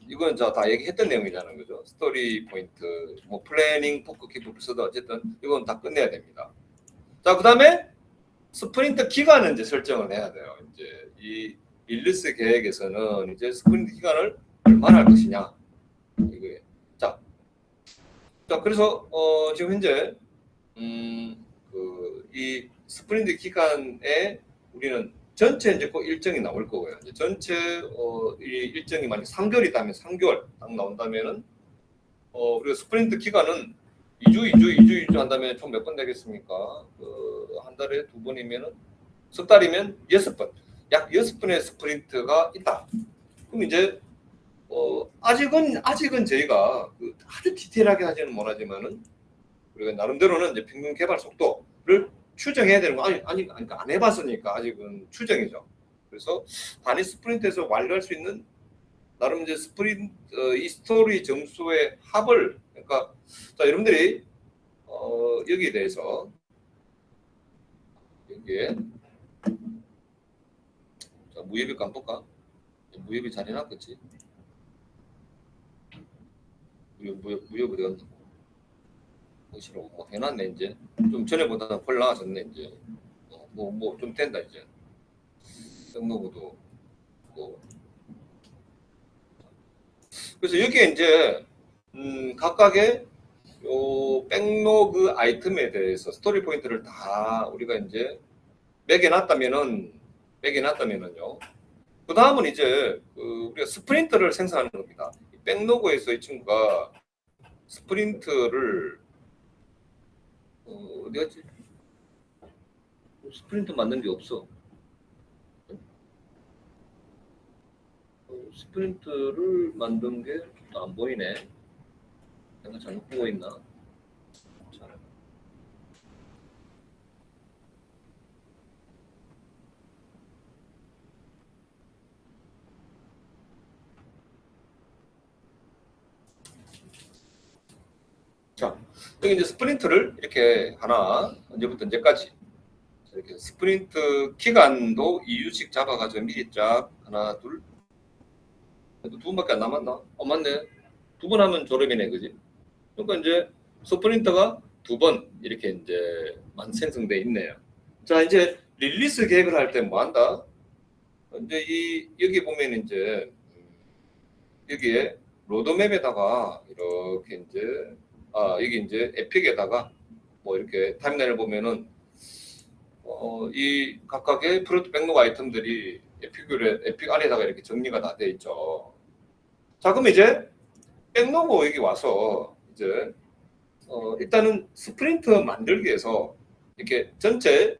이건 다 얘기했던 내용이잖아요, 그죠? 스토리 포인트, 플래닝, 포크, 키프로서드 어쨌든 이건 다 끝내야 됩니다. 자 그다음에 스프린트 기간은 이제 설정을 해야 돼요. 이제 이 릴리스 계획에서는 이제 스프린트 기간을 얼마나 할 것이냐 이거예요. 자 그래서 지금 현재 이 스프린트 기간에 우리는 전체 이제 그 일정이 나올 거고요. 이제 전체 이 일정이 만약 3개월이 있다면 3개월 딱 나온다면은 우리가 스프린트 기간은 2주 한다면 총 몇 번 되겠습니까? 한 달에 2번이면은 석 달이면 6번. 약 6번의 스프린트가 있다. 그럼 이제 아직은 저희가 아주 디테일하게 하지는 못하지만은 우리가 나름대로는 이제 평균 개발 속도를 추정해야 되는 거 그러니까 안 해봤으니까 아직은 추정이죠. 그래서 단위 스프린트에서 완료할 수 있는 나름 이제 이 스토리 점수의 합을 그러니까 자 여러분들이 여기에 대해서 여기에 자 무예비 감 볼까? 무예비 잘 해놨겠지? 무예비 어디 갔나? 싫어 해놨네 이제 좀 전에보다는 훨 나아졌네 이제 좀 된다 이제 백로그도 그래서 여기에 이제 각각의 요 백로그 아이템에 대해서 스토리 포인트를 다 우리가 이제 매겨놨다면은요 그 다음은 이제 우리가 스프린트를 생성하는 겁니다. 백로그에서 이 친구가 스프린트를 어디 갔지? 스프린트 만든 게 없어. 스프린트를 만든 게 안 보이네. 내가 잘못 보고 있나? 자, 여기 이제 스프린트를 이렇게 하나 언제부터 언제까지 이렇게 스프린트 기간도 2주씩 잡아가지고 미리 쫙 하나 둘 두 번밖에 안 남았나? 맞네. 두 번 하면 졸업이네, 그지? 그러니까 이제 스프린터가 두 번 이렇게 이제 생성돼 있네요. 자, 이제 릴리스 계획을 할 때 뭐 한다? 이제 여기 보면 이제 여기에 로드맵에다가 이렇게 이제 여기 이제 에픽에다가 뭐 이렇게 타임라인을 보면은 이 각각의 프로젝트 백로그 아이템들이 에픽 안에다가 이렇게 정리가 다 돼 있죠. 자, 그럼 이제 백로그 여기 와서 이제 일단은 스프린트 만들기 위해서 이렇게 전체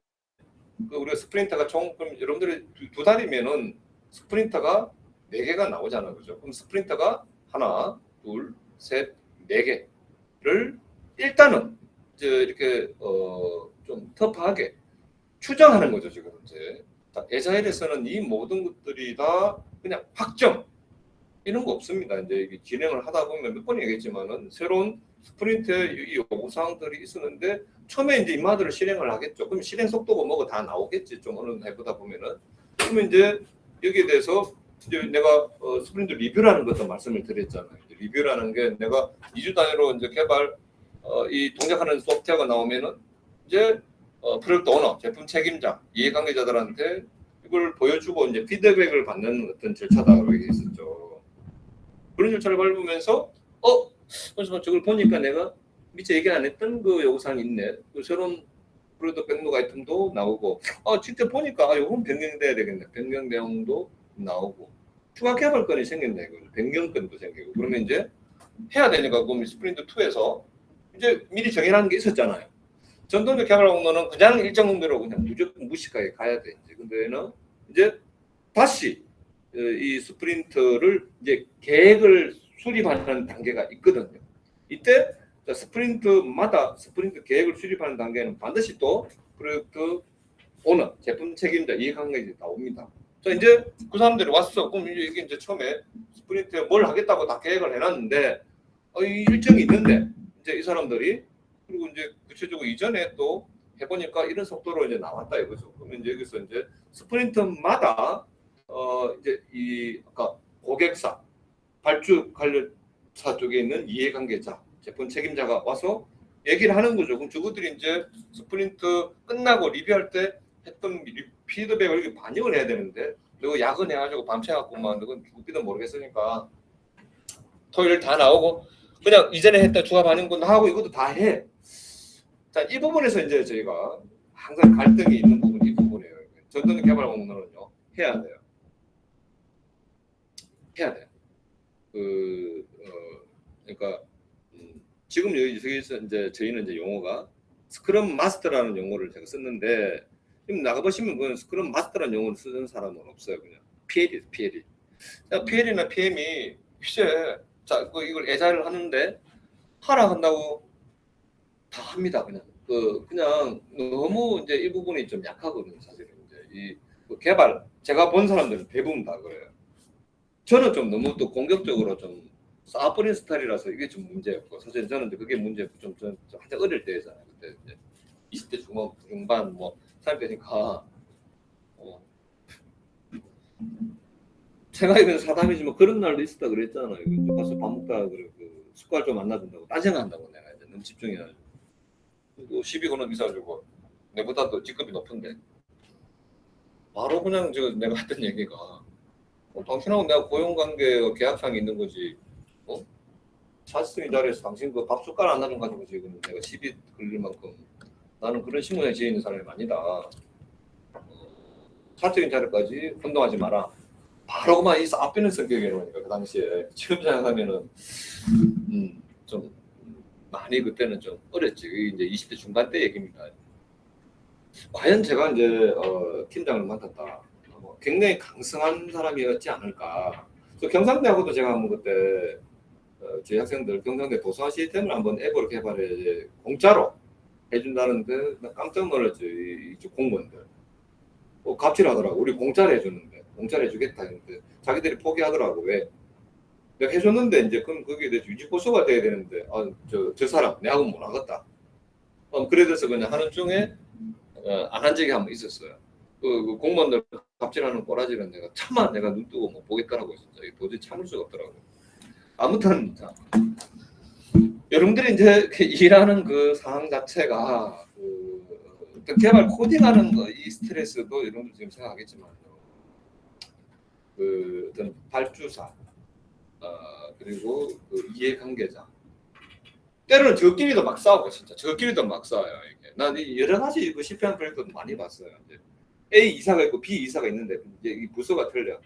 우리가 스프린터가 총 그럼 여러분들이 두 달이면은 스프린터가 4개가 나오잖아요, 그죠? 그럼 스프린터가 하나, 둘, 셋, 4개를 일단은 이제 이렇게 좀 터프하게 추정하는 거죠, 지금 이제. 에자일에서는 이 모든 것들이 다 그냥 확정 이런 거 없습니다. 이제 이게 진행을 하다 보면 몇 번 얘기했지만은 새로운 스프린트의 이 요구사항들이 있었는데 처음에 이제 인마들을 실행을 하겠죠. 그럼 실행 속도가 뭐가 다 나오겠지. 좀 어느 해보다 보면은. 그러면 이제 여기에 대해서 이제 내가 스프린트 리뷰라는 것도 말씀을 드렸잖아요. 리뷰라는 게 내가 2주 단위로 이제 개발 이 동작하는 소프트웨어가 나오면은 이제 프로젝트 오너, 제품 책임자, 이해관계자들한테 이걸 보여주고 이제 피드백을 받는 어떤 절차다라고 얘기했었죠. 그런 절차를 밟으면서 그래서 저걸 보니까 내가 미처 얘기 안 했던 그 요구사항이 있네. 그 새로운 프로젝트 백로그 아이템도 나오고 진짜 보니까 요건 변경돼야 되겠네. 변경 내용도 나오고 추가 개발 건이 생겼네. 변경 건도 생기고 그러면 이제 해야 되니까 그럼 스프린트 2에서 이제 미리 정해놓은 게 있었잖아요. 전동적 개발 공로는 그냥 일정 정도로 그냥 무조건 무식하게 가야 돼. 근데는 이제 다시 이 스프린트를 이제 계획을 수립하는 단계가 있거든요. 이때 스프린트마다 스프린트 계획을 수립하는 단계는 반드시 또 프로젝트 오너, 제품 책임자, 이해관계자 나옵니다. 자, 이제 그 사람들이 왔어. 그럼 이게 이제 처음에 스프린트에 뭘 하겠다고 다 계획을 해놨는데 이 일정이 있는데 이제 이 사람들이 그리고 이제 구체적으로 이전에 또 해보니까 이런 속도로 이제 나왔다 이거죠. 그러면 이제 여기서 이제 스프린트마다 이제 이 아까 고객사, 발주 관련사 쪽에 있는 이해관계자, 제품 책임자가 와서 얘기를 하는 거죠. 그럼 저것들이 이제 스프린트 끝나고 리뷰할 때 했던 피드백을 이렇게 반영을 해야 되는데 그리고 야근해가지고 밤새갖고만 그건 죽기도 모르겠으니까 토요일 다 나오고 그냥 이전에 했던 추가 반영도 하고 이것도 다 해. 자, 이 부분에서 이제 저희가 항상 갈등이 있는 부분이 이 부분이에요. 전동 개발 공로는요 해야 돼요. 해야 돼요. 그러니까 지금 여기서 이제 저희는 이제 용어가 스크럼 마스터라는 용어를 제가 썼는데 지금 나가보시면 그건 스크럼 마스터라는 용어를 쓰는 사람은 없어요. 그냥 PL이 PL이. 자, PL이나 PM이 이제 자 이걸 에자일을 하는데 하라 한다고 다 합니다. 그냥 너무 이제 이 부분이 좀 약하거든요. 사실은 이제 이 개발 제가 본 사람들은 대부분 다 그래요. 저는 좀 너무 또 공격적으로 좀 쌓아버린 스타일이라서 이게 좀 문제였고 사실 저는 이제 그게 문제였고 좀 한참 어릴 때잖아요. 그때 이제 20대 중반 뭐 살 때니까 생각해보면 사담이지 뭐 그런 날도 있었다 그랬잖아요. 가서 밥 먹다가 그래 숟갈 좀 안 놔준다고 딴 생각한다고 내가 이제 너무 집중해가지고 또 시비 거는 있어가지고 내보다도 직급이 높은데 바로 그냥 내가 했던 얘기가 당신하고 내가 고용관계 계약상이 있는 거지. 사실상 이 자리에서 당신 그 밥 숟갈 안 나는 가지고 지금 내가 시비 걸릴 만큼 나는 그런 신문에 지어 있는 사람이 아니다. 사적인 자리까지 혼동하지 마라. 바로 그만 이 앞비는 성격이 이러니까 그 당시에 지금 생각하면은 좀 많이 그때는 좀 어렸지. 이제 20대 중반 때 얘기입니다. 과연 제가 이제 팀장을 맡았다. 굉장히 강성한 사람이었지 않을까. 경상대하고도 제가 한번 그때 저희 학생들 경상대 도서관 시스템을 한번 앱으로 개발해 이제 공짜로 해준다는데 나 깜짝 놀랐죠. 이쪽 공무원들. 갑질하더라고. 우리 공짜로 해줬는데 공짜로 해주겠다 했는데 자기들이 포기하더라고. 왜? 내가 해줬는데 이제 그럼 거기에 대해서 유지보수가 돼야 되는데 저 사람 내하고 못 하겠다. 그래서 그냥 하는 중에 안 한 적이 한 번 있었어요. 그 공무원들 갑질하는 꼬라지는 내가 차마 내가 눈 뜨고 못 보겠더라고요. 진짜 도저히 참을 수가 없더라고요. 아무튼 자, 여러분들이 이제 일하는 그 상황 자체가 그 개발 코딩하는 거 이 스트레스도 여러분들 지금 생각하겠지만 그 어떤 발주사 그리고 그 이해관계자 때로는 저끼리도 막 싸우고 진짜 저끼리도 막 싸워요. 이게 난 여러 가지 그 실패한 프로젝트도 많이 봤어요. 이제 A 이사가 있고 B 이사가 있는데 이제 이 부서가 틀려.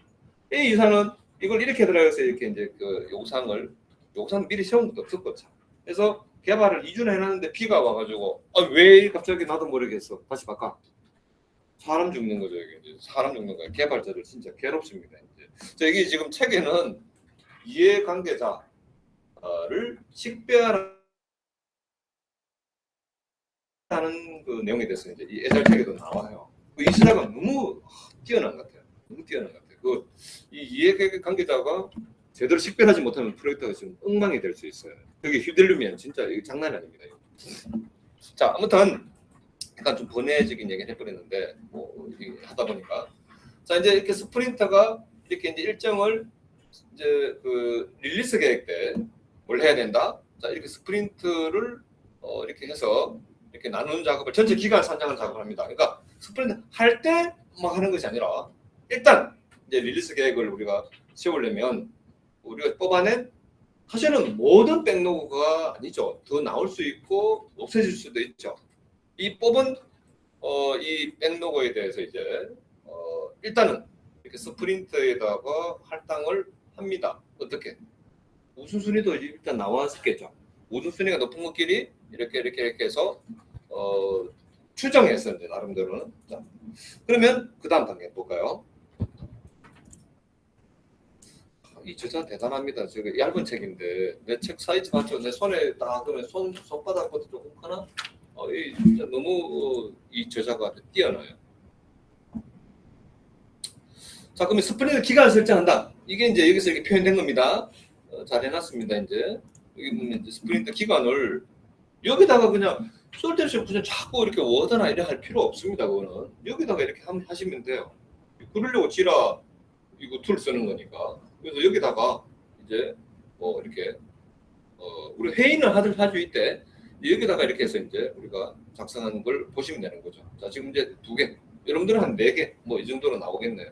A 이사는 이걸 이렇게 들어가서 이렇게 이제 그 요구사항 미리 세운 것도 없었고 참. 그래서 개발을 2주나 해놨는데 B가 와가지고 왜 갑자기 나도 모르겠어. 다시 바꿔. 사람 죽는 거죠. 이게 이제 사람 죽는 거예요. 개발자들 진짜 괴롭습니다. 이제 이게 지금 책에는 이해관계자를 식별하는 그 내용에 대해서 이제 이 애잘 책에도 나와요. 이 시사가 너무 뛰어난 것 같아요. 너무 뛰어난 것 같아요. 이 이해관계자가 제대로 식별하지 못하면 프로젝트가 지금 엉망이 될 수 있어요. 여기 휘둘리면 진짜 이게 장난이 아닙니다. 자, 아무튼 약간 좀 번외적인 얘기를 해버렸는데 뭐 하다 보니까 자 이제 이렇게 스프린터가 이렇게 이제 일정을 이제 그 릴리스 계획 때 뭘 해야 된다. 자 이렇게 스프린트를 이렇게 해서 이렇게 나누는 작업을 전체 기간 산정하는 작업을 합니다. 그러니까 스프린트 할 때 막 하는 것이 아니라 일단 이제 릴리스 계획을 우리가 세우려면 우리가 뽑아낸 사실은 모든 백로그가 아니죠. 더 나올 수 있고 없어질 수도 있죠. 이 뽑은 이 백로그에 대해서 이제 일단은 이렇게 스프린트에다가 할당을 합니다. 어떻게? 우선순위도 일단 나왔겠죠. 우선순위가 높은 것끼리 이렇게 해서 추정해서 이제 나름대로는. 자, 그러면 그 다음 단계 볼까요? 이 저자 대단합니다. 지금 얇은 책인데 내 책 사이즈 맞죠? 내 손에 딱 그러면 손바닥보다 조금 크나? 이 진짜 너무 이 저자가 뛰어나요. 자, 그러면 스프린트 기간을 설정한다. 이게 이제 여기서 이렇게 표현된 겁니다. 잘 해놨습니다. 이제 여기 보면 이제 스프린트 기간을 여기다가 그냥 쓸데없이 그냥 자꾸 이렇게 워드나 이래 할 필요 없습니다. 그거는 여기다가 이렇게 하시면 돼요. 그러려고 지라 이거 툴 쓰는 거니까. 그래서 여기다가 이제 이렇게 우리 회의는 하주 이때 여기다가 이렇게 해서 이제 우리가 작성하는 걸 보시면 되는 거죠. 자, 지금 이제 2개, 여러분들은 한 4개, 뭐 이 정도로 나오겠네요.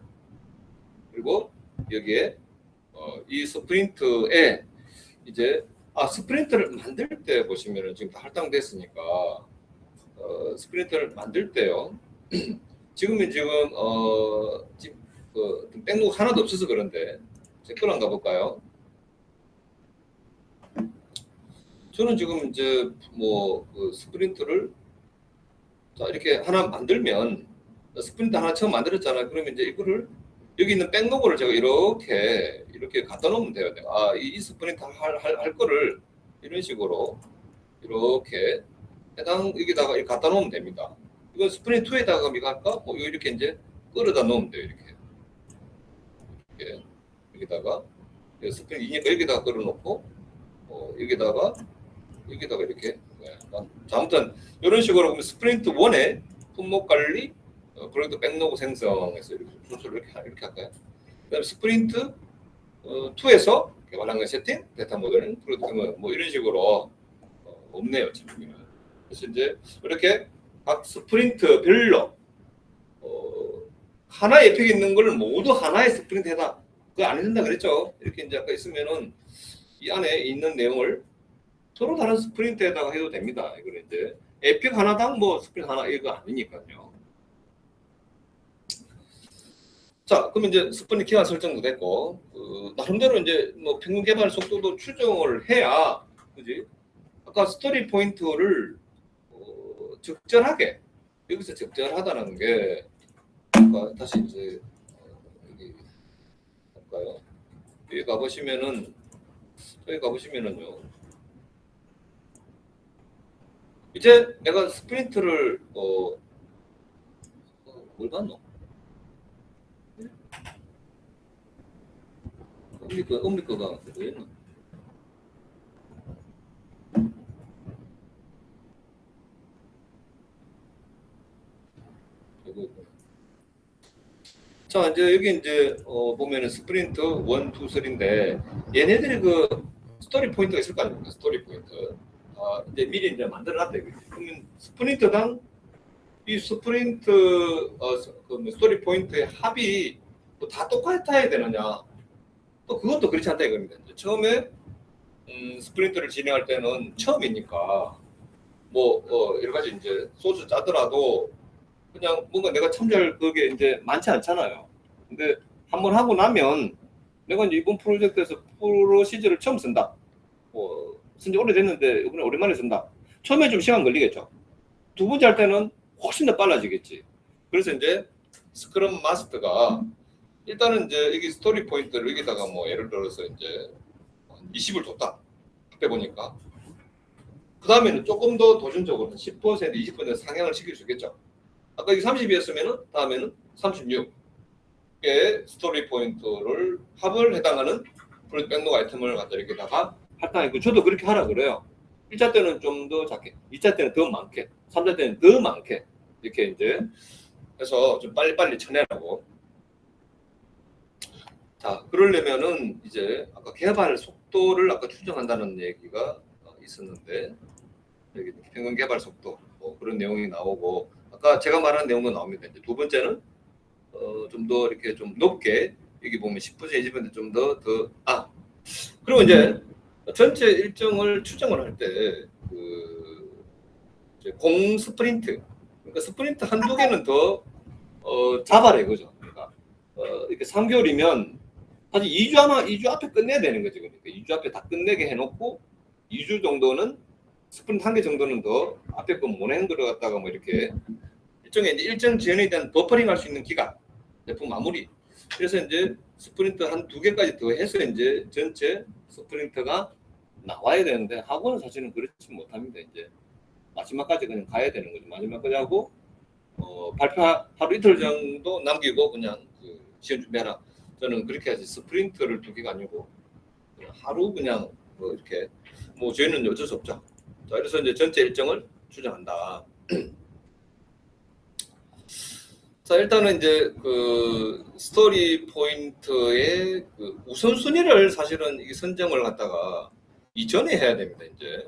그리고 여기에 이 스프린트에 이제 스프린트를 만들 때 보시면은 지금 다 할당됐으니까 스프린트를 만들 때요. 지금 백로그 하나도 없어서 그런데 제거랑 가볼까요? 저는 지금 이제 그 스프린트를 자 이렇게 하나 만들면 스프린트 하나 처음 만들었잖아요. 그러면 이제 이거를 여기 있는 백로그를 제가 이렇게 갖다 놓으면 돼요. 이 스프린트 할 거를 이런 식으로 이렇게 해당 여기다가 이렇게 갖다 놓으면 됩니다. 이건 스프린트 2에다가 이거 할까? 이렇게 이제 끌어다 놓으면 돼요. 이렇게 여기다가 스프린트 2니까 여기다가 끌어놓고 여기다가 이렇게 자, 아무튼 이런 식으로 보면 스프린트 1에 품목 관리 프로젝트 백로그 생성해서 이렇게 순서를 이렇게 할까요? 그다음에 스프린트 2에서 개발한 세팅, 데이터 모델링, 프로젝트 뭐 이런 식으로 없네요. 지금. 그래서 이제 이렇게 각 스프린트별로 하나의 에픽이 있는 걸 모두 하나의 스프린트 해다. 그거 안 해준다 그랬죠. 이렇게 이제 아까 있으면은 이 안에 있는 내용을 서로 다른 스프린트에다가 해도 됩니다. 이거는 이제 에픽 하나당 뭐 스프린트 하나 이거 아니니까요. 자, 그럼 이제 스프린트 기간 설정도 됐고 나름대로 이제 뭐 평균 개발 속도도 추정을 해야 그지? 아까 스토리 포인트를 적절하게 여기서 적절하다는 게 아까 다시 이제 여기 볼까요? 여기 가보시면은요. 이제 내가 스프린트를 뭘 봤노? 옴니꺼가 뭐였나? 자, 이제 여기 이제 보면은 스프린트 1, 2, 3인데 얘네들이 그 스토리 포인트가 있을 거 아닙니까? 스토리 포인트. 이제 미리 이제 만들어놨다. 그러면 스프린트당 이 스프린트 그 스토리 포인트의 합이 뭐다 똑같아야 되느냐? 또 그것도 그렇지 않다 이겁니다. 처음에 스프린트를 진행할 때는 처음이니까 여러 가지 이제 소스 짜더라도 그냥 뭔가 내가 참조할 그게 이제 많지 않잖아요. 근데 한번 하고 나면 내가 이제 이번 프로젝트에서 프로시저를 처음 쓴다. 쓴지 오래됐는데 이번에 오랜만에 쓴다. 처음에 좀 시간 걸리겠죠. 두 번째 할 때는 훨씬 더 빨라지겠지. 그래서 이제 스크럼 마스터가 일단은 이제 여기 스토리 포인트를 여기다가 뭐 예를 들어서 이제 20을 줬다. 그때 보니까 그 다음에는 조금 더 도전적으로 10%, 20% 상향을 시킬 수 있겠죠. 아까 이게 30이었으면은 다음에는 36의 스토리 포인트를 합을 해당하는 프로젝트 백록 아이템을 갖다 이렇게다가 할당했고 저도 그렇게 하라 그래요. 1차 때는 좀 더 작게, 2차 때는 더 많게, 3차 때는 더 많게 이렇게 이제 해서 좀 빨리빨리 쳐내라고. 자, 그러려면은 이제 아까 개발 속도를 아까 추정한다는 얘기가 있었는데 여기 평균 개발 속도 뭐 그런 내용이 나오고 아까 제가 말한 내용도 나옵니다. 이제 두 번째는 좀 더 이렇게 좀 높게 여기 보면 10% 20% 좀 더 그리고 이제 전체 일정을 추정을 할 때 공 스프린트 그러니까 스프린트 한두 개는 더 잡아라 이거죠. 그러니까 이렇게 3개월이면 사실 2주 앞에 끝내야 되는 거죠. 그러니까 2주 앞에 다 끝내게 해놓고 2주 정도는 스프린트 한 개 정도는 더 앞에 거 모내는 걸 갖다가 뭐 이렇게 일종의 이제 일정 지연에 대한 버퍼링 할 수 있는 기간 제품 마무리. 그래서 이제 스프린트 한 2개까지 더 해서 이제 전체 스프린트가 나와야 되는데 하고는 사실은 그렇지 못합니다. 이제 마지막까지 그냥 가야 되는 거죠. 마지막까지 하고 발표 하루 이틀 정도 남기고 그냥 시험 준비해라. 저는 그렇게 하지 스프린트를 2개가 아니고 그냥 하루 그냥 이렇게 저희는 어쩔 수 없죠. 자, 그래서 이제 전체 일정을 추정한다. 자, 일단은 이제 스토리 포인트의 우선순위를 사실은 이 선정을 갖다가 이전에 해야 됩니다. 이제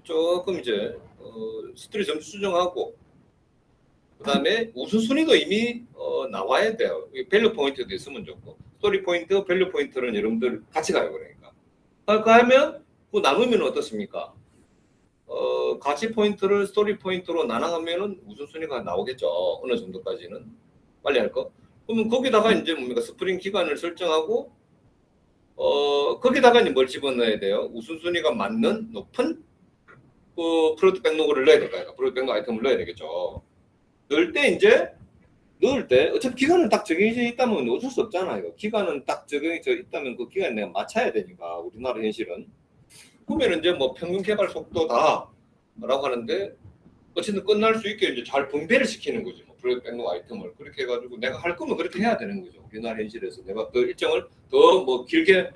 조금 이제 스토리 점수 수정하고 그다음에 우선순위도 이미 나와야 돼요. 밸류 포인트도 있으면 좋고 스토리 포인트, 밸류 포인트는 여러분들 같이 가요. 그러니까 하면 나누면 어떻습니까? 가치 포인트를 스토리 포인트로 나눠가면은 우선순위가 나오겠죠. 어느 정도까지는 빨리 할 거. 그러면 거기다가 이제 뭡니까 스프링 기간을 설정하고 거기다가 이제 뭘 집어넣어야 돼요? 우선순위가 맞는 높은 프로젝트 백로그를 넣어야 될까요? 프로젝트 백로그 아이템을 넣어야 되겠죠. 넣을 때 어차피 기간은 딱 정해져 있다면 어쩔 수 없잖아요. 기간은 딱 정해져 있다면 그 기간에 내가 맞춰야 되니까 우리나라 현실은. 그러면 이제 뭐 평균 개발 속도다라고 하는데 어쨌든 끝날 수 있게 이제 잘 분배를 시키는 거지. 뭐 프로젝트 백로그 아이템을 그렇게 해가지고 내가 할 거면 그렇게 해야 되는 거죠. 우리나라 현실에서 내가 그 일정을 더 뭐 길게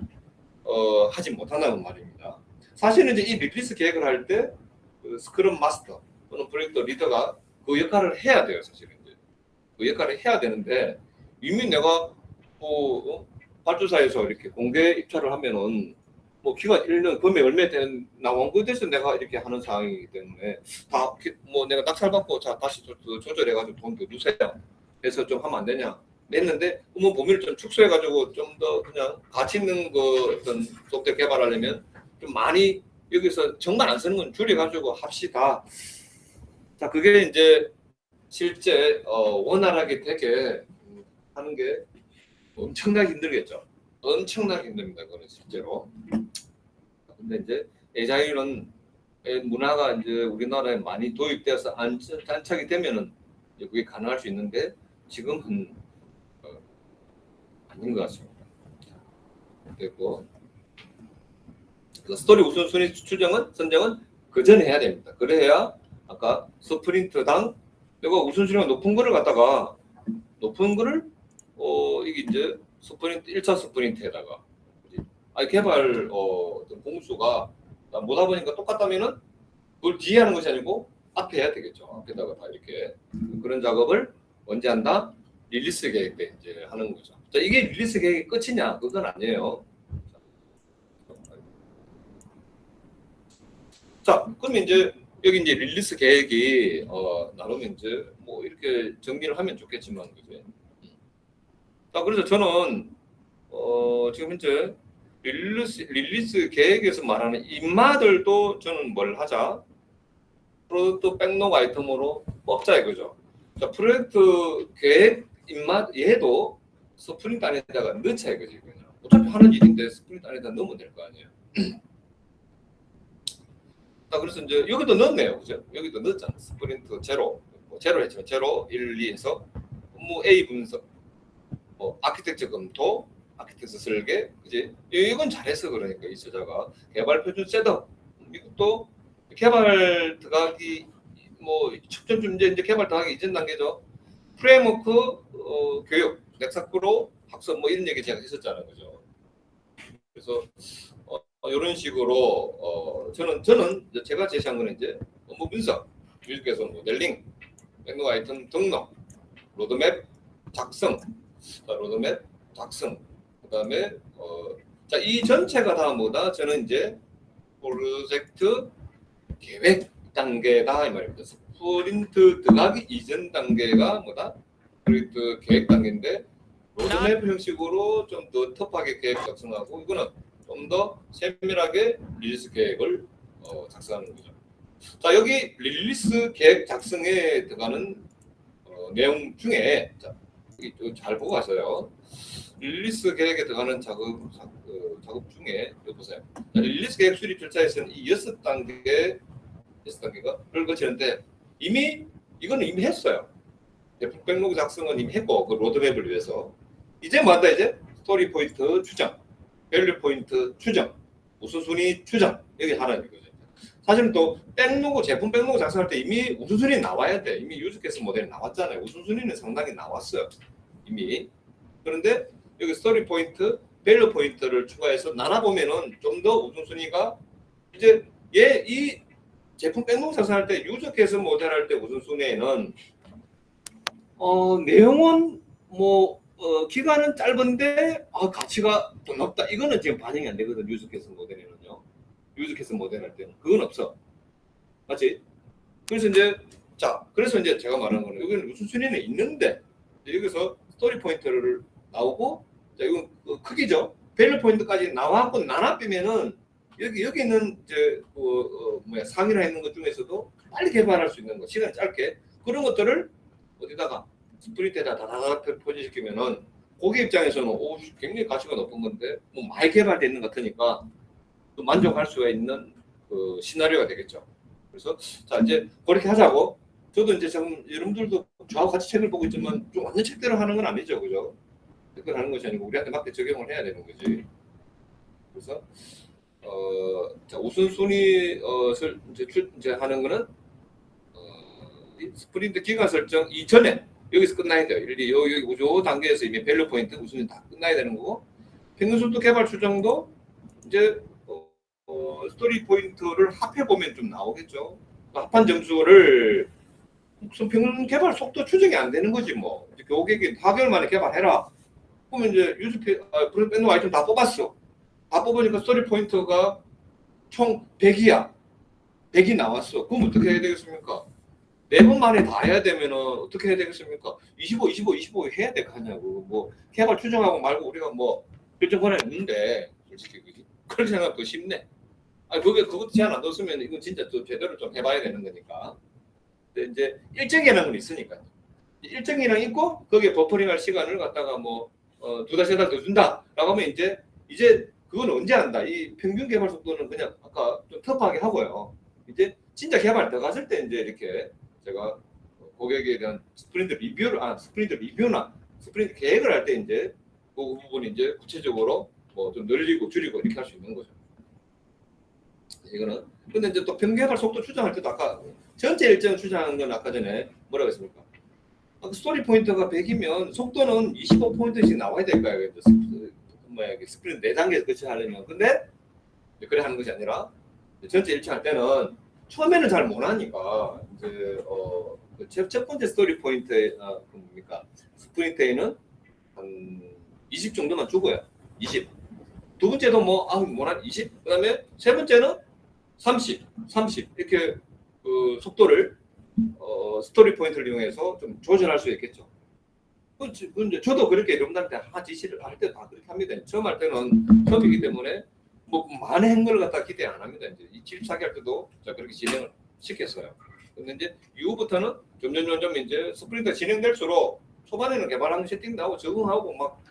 하지 못한다는 말입니다. 사실은 이제 이 리리스 계획을 할 때 스크럼 마스터 또는 프로젝트 리더가 그 역할을 해야 돼요. 사실은 이제 그 역할을 해야 되는데 이미 내가 발주사에서 이렇게 공개 입찰을 하면은 기간 1년 금액 얼마 나온 거에 대해서 내가 이렇게 하는 상황이기 때문에 다 내가 낙찰 받고 자 다시 조절해가지고 돈 더 주세요. 해서 좀 하면 안 되냐? 냈는데 범위를 좀 축소해가지고 좀 더 그냥 가치 있는 어떤 소프트웨어 개발하려면 좀 많이 여기서 정말 안 쓰는 건 줄여가지고 합시다. 자, 그게 이제 실제 원활하게 되게 하는 게 엄청나게 힘들겠죠. 엄청나게 힘듭니다. 그건 실제로. 근데 이제 에자일은 문화가 이제 우리나라에 많이 도입되어서 안착이 되면은 이제 그게 가능할 수 있는데 지금은 아닌 것 같습니다. 됐고 그 스토리 우선순위 선정은 그 전에 해야 됩니다. 그래야 아까 스프린트당 내가 우선순위가 높은 거를 갖다가 이게 이제 스프린트 1차 스프린트에다가 개발 공수가 못하 보니까 똑같다면은 그걸 뒤에 하는 것이 아니고 앞에 해야 되겠죠. 앞에다가 다 이렇게 그런 작업을 언제 한다? 릴리스 계획 때 이제 하는 거죠. 자, 이게 릴리스 계획이 끝이냐? 그건 아니에요. 자, 그러면 이제 여기 이제 릴리스 계획이 나누면 이제 뭐 이렇게 정리를 하면 좋겠지만, 그죠? 자, 그래서 저는 지금 현재 릴리스 계획에서 말하는 인마들도 저는 뭘 하자? 프로덕트 백록 아이템으로 뽑자 이거죠. 자, 프로젝트 계획 인마 얘도 스프린트 안에다가 넣자 이거지. 그냥. 어차피 하는 일인데 스프린트 안에다 넣으면 될 거 아니에요. 자, 그래서 이제 여기도 넣었네요. 그죠? 여기도 넣었잖아. 스프린트 제로. 제로 했지만 제로 1, 2 해서 업무 A 분석. 아키텍처 검토, 아키텍처 설계, 이제 이건 잘했어. 그러니까 이 저자가 개발 표준 셋업, 이것도 개발 들어가기 뭐 척전쯤 이제 개발 들어가기 이전 단계죠. 프레임워크 교육, 넥사크로 학습 뭐 이런 얘기 제가 했었잖아요, 그죠? 그래서 이런 식으로 저는 제가 제시한 거는 이제 업무 분석, 교육에서 모델링, 백록 아이템 등록, 로드맵 작성. 로드맵 작성, 그다음에 자, 이 전체가 다 뭐다? 저는 이제 프로젝트 계획 단계다 이 말입니다. 스프린트 들어가기 이전 단계가 뭐다? 프로젝트 계획 단계인데 로드맵 형식으로 좀 더 터프하게 계획 작성하고 이거는 좀 더 세밀하게 릴리스 계획을 작성하는 거죠. 자, 여기 릴리스 계획 작성에 들어가는 내용 중에 자, 잘 보고 가세요. 릴리스 계획에 들어가는 작업 중에 여기 보세요. 릴리스 계획 수립 절차에서는 이 6단계를 거치는데 이거는 이미 했어요. 백록 작성은 이미 했고 그 로드맵을 위해서 이제 뭐한다 이제 스토리 포인트 추정, 밸류 포인트 추정, 우선순위 추정 여기 하라는 거죠. 사실은 또 제품 백로그 작성할 때 이미 우선순위 나와야 돼. 이미 유즈케이스 모델이 나왔잖아요. 우선순위는 상당히 나왔어요. 이미. 그런데 여기 스토리 포인트, 밸류 포인트를 추가해서 나눠보면은 좀 더 우선순위가 이제 이 제품 백로그 작성할 때 유즈케이스 모델 할 때 우선순위에는 내용은 뭐 기간은 짧은데 가치가 더 높다. 이거는 지금 반영이 안 되거든. 유즈케이스 모델에는요. 유즈케이스 모델 할 때는 그건 없어. 맞지? 그래서 이제 제가 말하는 거는 여기는 우선순위는 있는데 여기서 스토리 포인트를 나오고 자 이건 크기죠. 밸류 포인트까지 나와갖고 나눠비면은 여기는 이제 상위나 있는 것 중에서도 빨리 개발할 수 있는 거 시간 짧게 그런 것들을 어디다가 스프린트에다 다다닥 포진시키면은 고객 입장에서는 굉장히 가치가 높은 건데 뭐 많이 개발되는 것 같으니까 또 만족할 수가 있는 그 시나리오가 되겠죠. 그래서 자 이제 그렇게 하자고. 저도 이제 지금 여러분들도 저하고 같이 책을 보고 있지만 좀 완전 책대로 하는 건 아니죠, 그죠? 책대로 하는 것이 아니고 우리한테 맞게 적용을 해야 되는 거지. 그래서 자 우선순위 이제 하는 거는 스프린트 기간 설정 이전에 여기서 끝나야 돼요. 여기 요 단계에서 이미 밸류 포인트 우선순위 다 끝나야 되는 거고 평균 속도 개발 추정도 이제 스토리 포인트를 합해 보면 좀 나오겠죠. 합한 점수를 평균 개발 속도 추정이 안 되는 거지 뭐. 고객이 4개월 만에 개발해라. 그러면 이제 프로젝트 백록 아이템 다 뽑았어. 다 뽑으니까 스토리 포인트가 총 100이야. 100이 나왔어. 그럼 어떻게 해야 되겠습니까? 4번 만에 다 해야 되면은 어떻게 해야 되겠습니까? 25 해야 될 거 아니냐고. 뭐 개발 추정하고 말고 우리가 뭐 결정 권한이 있는데 솔직히 그렇게 생각하면 쉽네. 그것도 제한 안 뒀으면 이건 진짜 또 제대로 좀 해봐야 되는 거니까. 근데 이제 일정이라는 건 있으니까. 일정이랑 있고 거기에 버퍼링할 시간을 갖다가 뭐 2달, 3달 더 준다라고 하면 이제 그건 언제 한다. 이 평균 개발 속도는 그냥 아까 좀 터프하게 하고요. 이제 진짜 개발 들어갔을 때 이제 이렇게 제가 고객에 대한 스프린트 리뷰나 스프린트 계획을 할 때 이제 그 부분이 이제 구체적으로 뭐 좀 늘리고 줄이고 이렇게 할 수 있는 거죠. 이거는 근데 이제 또 평균 개발 속도 추정할 때도 아까 전체 일정 추정하는 건 아까 전에 뭐라고 했습니까? 스토리 포인트가 100이면 속도는 25포인트씩 나와야 될 거예요. 스프린트 4단계에서 끝이 하려면. 근데 그래 하는 것이 아니라 전체 일정할 때는 처음에는 잘 못하니까 이제 첫 번째 스토리 포인트 뭡니까? 스프린트에는 한 20 정도만 주고요. 20. 두 번째도 뭐 못한 20. 그다음에 세 번째는 30 이렇게 그 속도를 스토리 포인트를 이용해서 좀 조절할 수 있겠죠. 근데 저도 그렇게 여러분들한테 지시를 할 때 다 그렇게 합니다. 처음 할 때는 처음이기 때문에 뭐 많은 걸 갖다 기대 안 합니다. 이제 이 74개 할 때도 자 그렇게 진행을 시켰어요. 근데 이제 이후부터는 점점 이제 스프린트 진행될수록 초반에는 개발하는 세팅 나오고 적응하고 막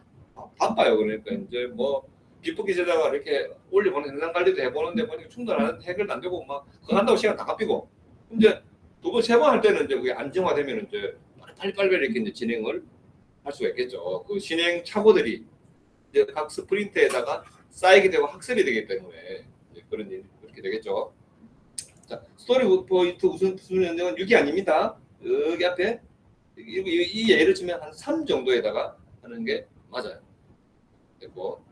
바빠요. 그러니까 이제 뭐 기쁘기세다가 이렇게 올려보는 현상 관리도 해보는데 보니까 충분한 해결도 안 되고 막 그거 한다고 시간 다 갚이고 이제 두 번, 세 번 할 때는 이제 그게 안정화되면 이제 빨리빨리 이렇게 이제 진행을 할 수가 있겠죠. 그 진행 착오들이 이제 각 스프린트에다가 쌓이게 되고 학습이 되기 때문에 그런 일이 그렇게 되겠죠. 자, 스토리 포인트 우선 수련은 6이 아닙니다. 여기 앞에 이 예를 들면 한 3 정도에다가 하는 게 맞아요. 됐고.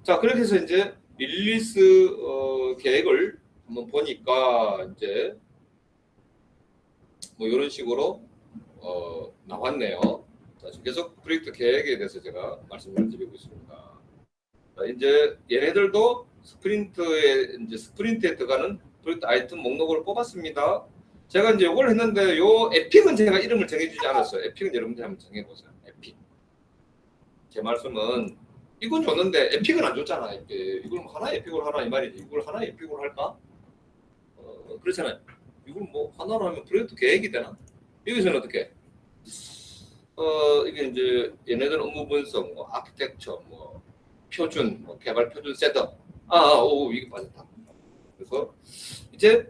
자, 그렇게 해서 이제 릴리스 계획을 한번 보니까 이제 뭐 이런 식으로 나왔네요. 자, 계속 프로젝트 계획에 대해서 제가 말씀을 드리고 있습니다. 자, 이제 얘네들도 스프린트에 들어가는 프로젝트 아이템 목록을 뽑았습니다. 제가 이제 이걸 했는데 요 에픽은 제가 이름을 정해주지 않았어요. 에픽은 여러분들이 한번 정해보세요. 에픽. 제 말씀은 이건 줬는데 에픽은 안 줬잖아. 이걸 하나 에픽으로 하나 이 말이지. 이걸 하나 에픽으로 할까? 그렇잖아요. 이걸 뭐 하나로 하면 프로젝트 계획이 되나? 여기서는 어떻게? 이게 이제 얘네들 업무 분석, 뭐 아키텍처, 뭐 표준, 뭐 개발 표준 셋업. 이게 빠졌다. 그래서 이제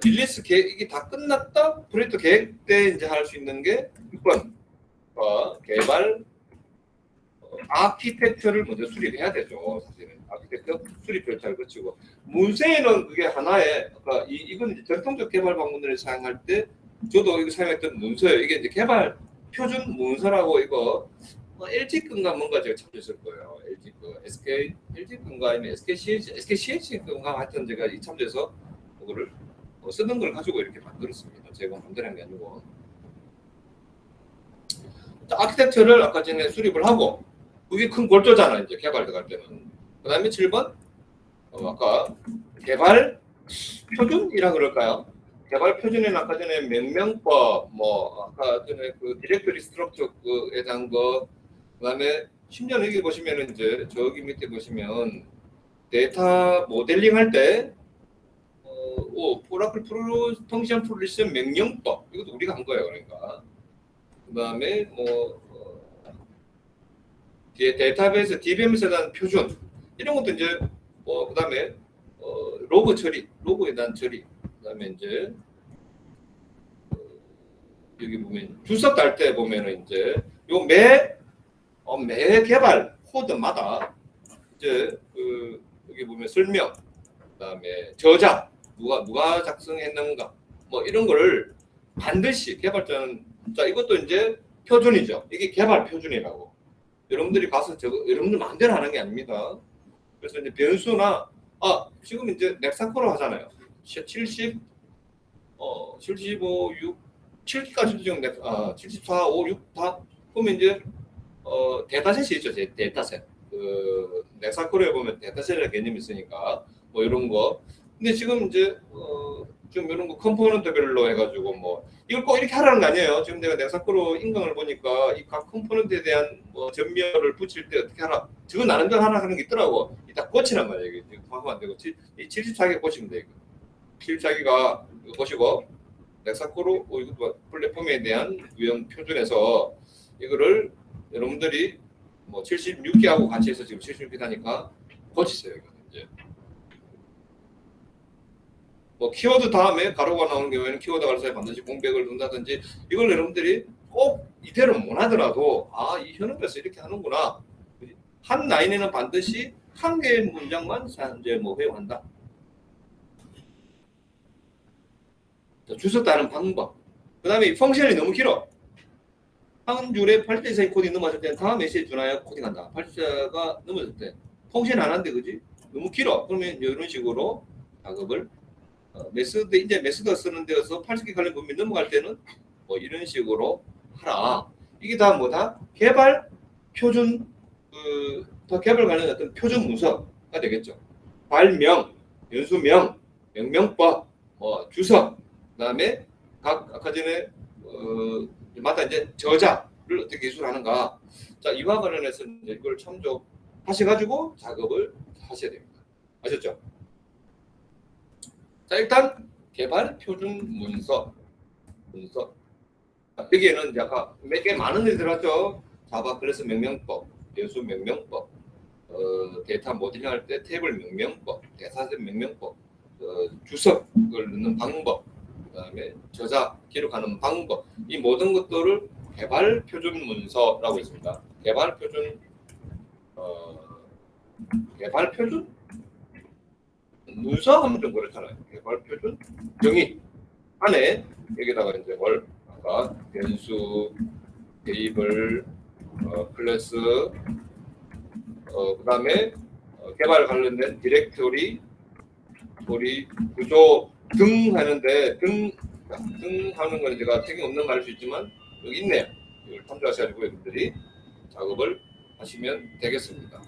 릴리스 계획 이게 다 끝났다. 프로젝트 계획 때 이제 할 수 있는 게 6번 개발 아키텍처를 먼저 수립해야 되죠. 사실은 아키텍처 수립 절차를 거치고 문서에는 그게 하나의 아까 이건 이제 전통적 개발 방문을 사용할 때 저도 이거 사용했던 문서예요. 이게 이제 개발 표준 문서라고 이거 LG 건가 뭔가 제가 찾았을 거예요. LG 거 LG 건가 아니면 SKCH 건가 하여튼 제가 이 참조해서 그거를 쓰는 걸 가지고 이렇게 만들었습니다. 제가 만드는 게 아니고. 자, 아키텍처를 아까 전에 수립을 하고 그게 큰 골조잖아 이제 개발 들어갈 때는. 그다음에 7번 아까 개발 표준이라 그럴까요? 개발 표준에는 아까 전에 명명법, 뭐 아까 전에 그 디렉터리 스트럭처에 대한 거, 그다음에 심지어는 여기 보시면은 이제 저기 밑에 보시면 데이터 모델링 할 때 오라클 프로 펑션 프로리션 명령법 이것도 우리가 한 거예요. 그러니까 그다음에 뭐 데이터베이스 DBMS에 대한 표준 이런 것도 이제 그다음에 로그 처리, 로그에 대한 처리, 그다음에 이제 여기 보면 출석 달 때 보면은 이제 요 매 개발 코드마다 이제 여기 보면 설명, 그다음에 저작 누가 작성했는가 뭐 이런 거를 반드시 개발자는 자 이것도 이제 표준이죠. 이게 개발 표준이라고. 여러분들이 가서 여러분들 마음대로 하는 게 아닙니다. 그래서 이제 변수나 지금 이제 넥사코로 하잖아요. 75, 6, 7까지 지금 74, 5, 6 다 보면 이제 데이터셋이 있죠. 제 데이터셋. 그 넥사코로에 보면 데이터셋이라는 개념이 있으니까 뭐 이런 거. 근데 지금 이제 좀 이런 거 컴포넌트별로 해가지고 뭐 이걸 꼭 이렇게 하라는 거 아니에요. 지금 내가 넥사코로 인강을 보니까 이 각 컴포넌트에 대한 뭐 전멸을 붙일 때 어떻게 하라. 저거 나름대로 하나 하는 게 있더라고. 이따 꽂히란 말이에요. 이게 하면 안 되고 74개 꽂히면 돼. 74개가 보시고 넥사코로 플랫폼에 대한 유형 표준에서 이거를 여러분들이 뭐 76개하고 같이 해서 지금 76개 다니까 고치세요. 이제 뭐 키워드 다음에 가로가 나오는 경우에는 키워드 가로사에 반드시 공백을 둔다든지 이걸 여러분들이 꼭 이대로 못 하더라도 이 현업에서 이렇게 하는구나. 한 라인에는 반드시 한 개의 문장만 이제 뭐 회용한다. 주소 따는 방법. 그 다음에 펑션이 너무 길어. 한 줄에 8자 이상의 코딩 넘어질 때는 다음 메시지 준하여 코딩한다. 8자가 넘어질 때 펑션 안 한대, 그지? 너무 길어. 그러면 이런 식으로 작업을 이제 메소드 쓰는 데서 80개 관련 범위 넘어갈 때는 뭐 이런 식으로 하라. 이게 다 뭐다? 개발 표준 더 개발 관련 어떤 표준 문서가 되겠죠. 발명, 연수명, 명명법, 주석, 그다음에 각 아까 전에 마다 이제 저자를 어떻게 기술하는가. 자, 이와 관련해서 이제 이걸 참조하셔가지고 작업을 하셔야 됩니다. 아셨죠? 자, 일단 개발 표준 문서. 여기에는 이제 아까 몇 개 많은 일들 들었죠. 자바 클래스 명명법, 변수 명명법, 데이터 모델링 할 때 테이블 명명법, 대사set 명명법, 주석을 넣는 방법, 그다음에 저자 기록하는 방법, 이 모든 것들을 개발 표준 문서라고 있습니다. 개발 표준 문서 하면 좀 그렇잖아요. 개발 표준 정의 안에 여기다가 이제 아까 변수, 테이블, 클래스, 그다음에 개발 관련된 디렉토리, 구조 등 하는데 등 하는 건 제가 책임 없는 거 알 수 있지만 여기 있네요. 이걸 참조하셔가지고 여러분들이 작업을 하시면 되겠습니다.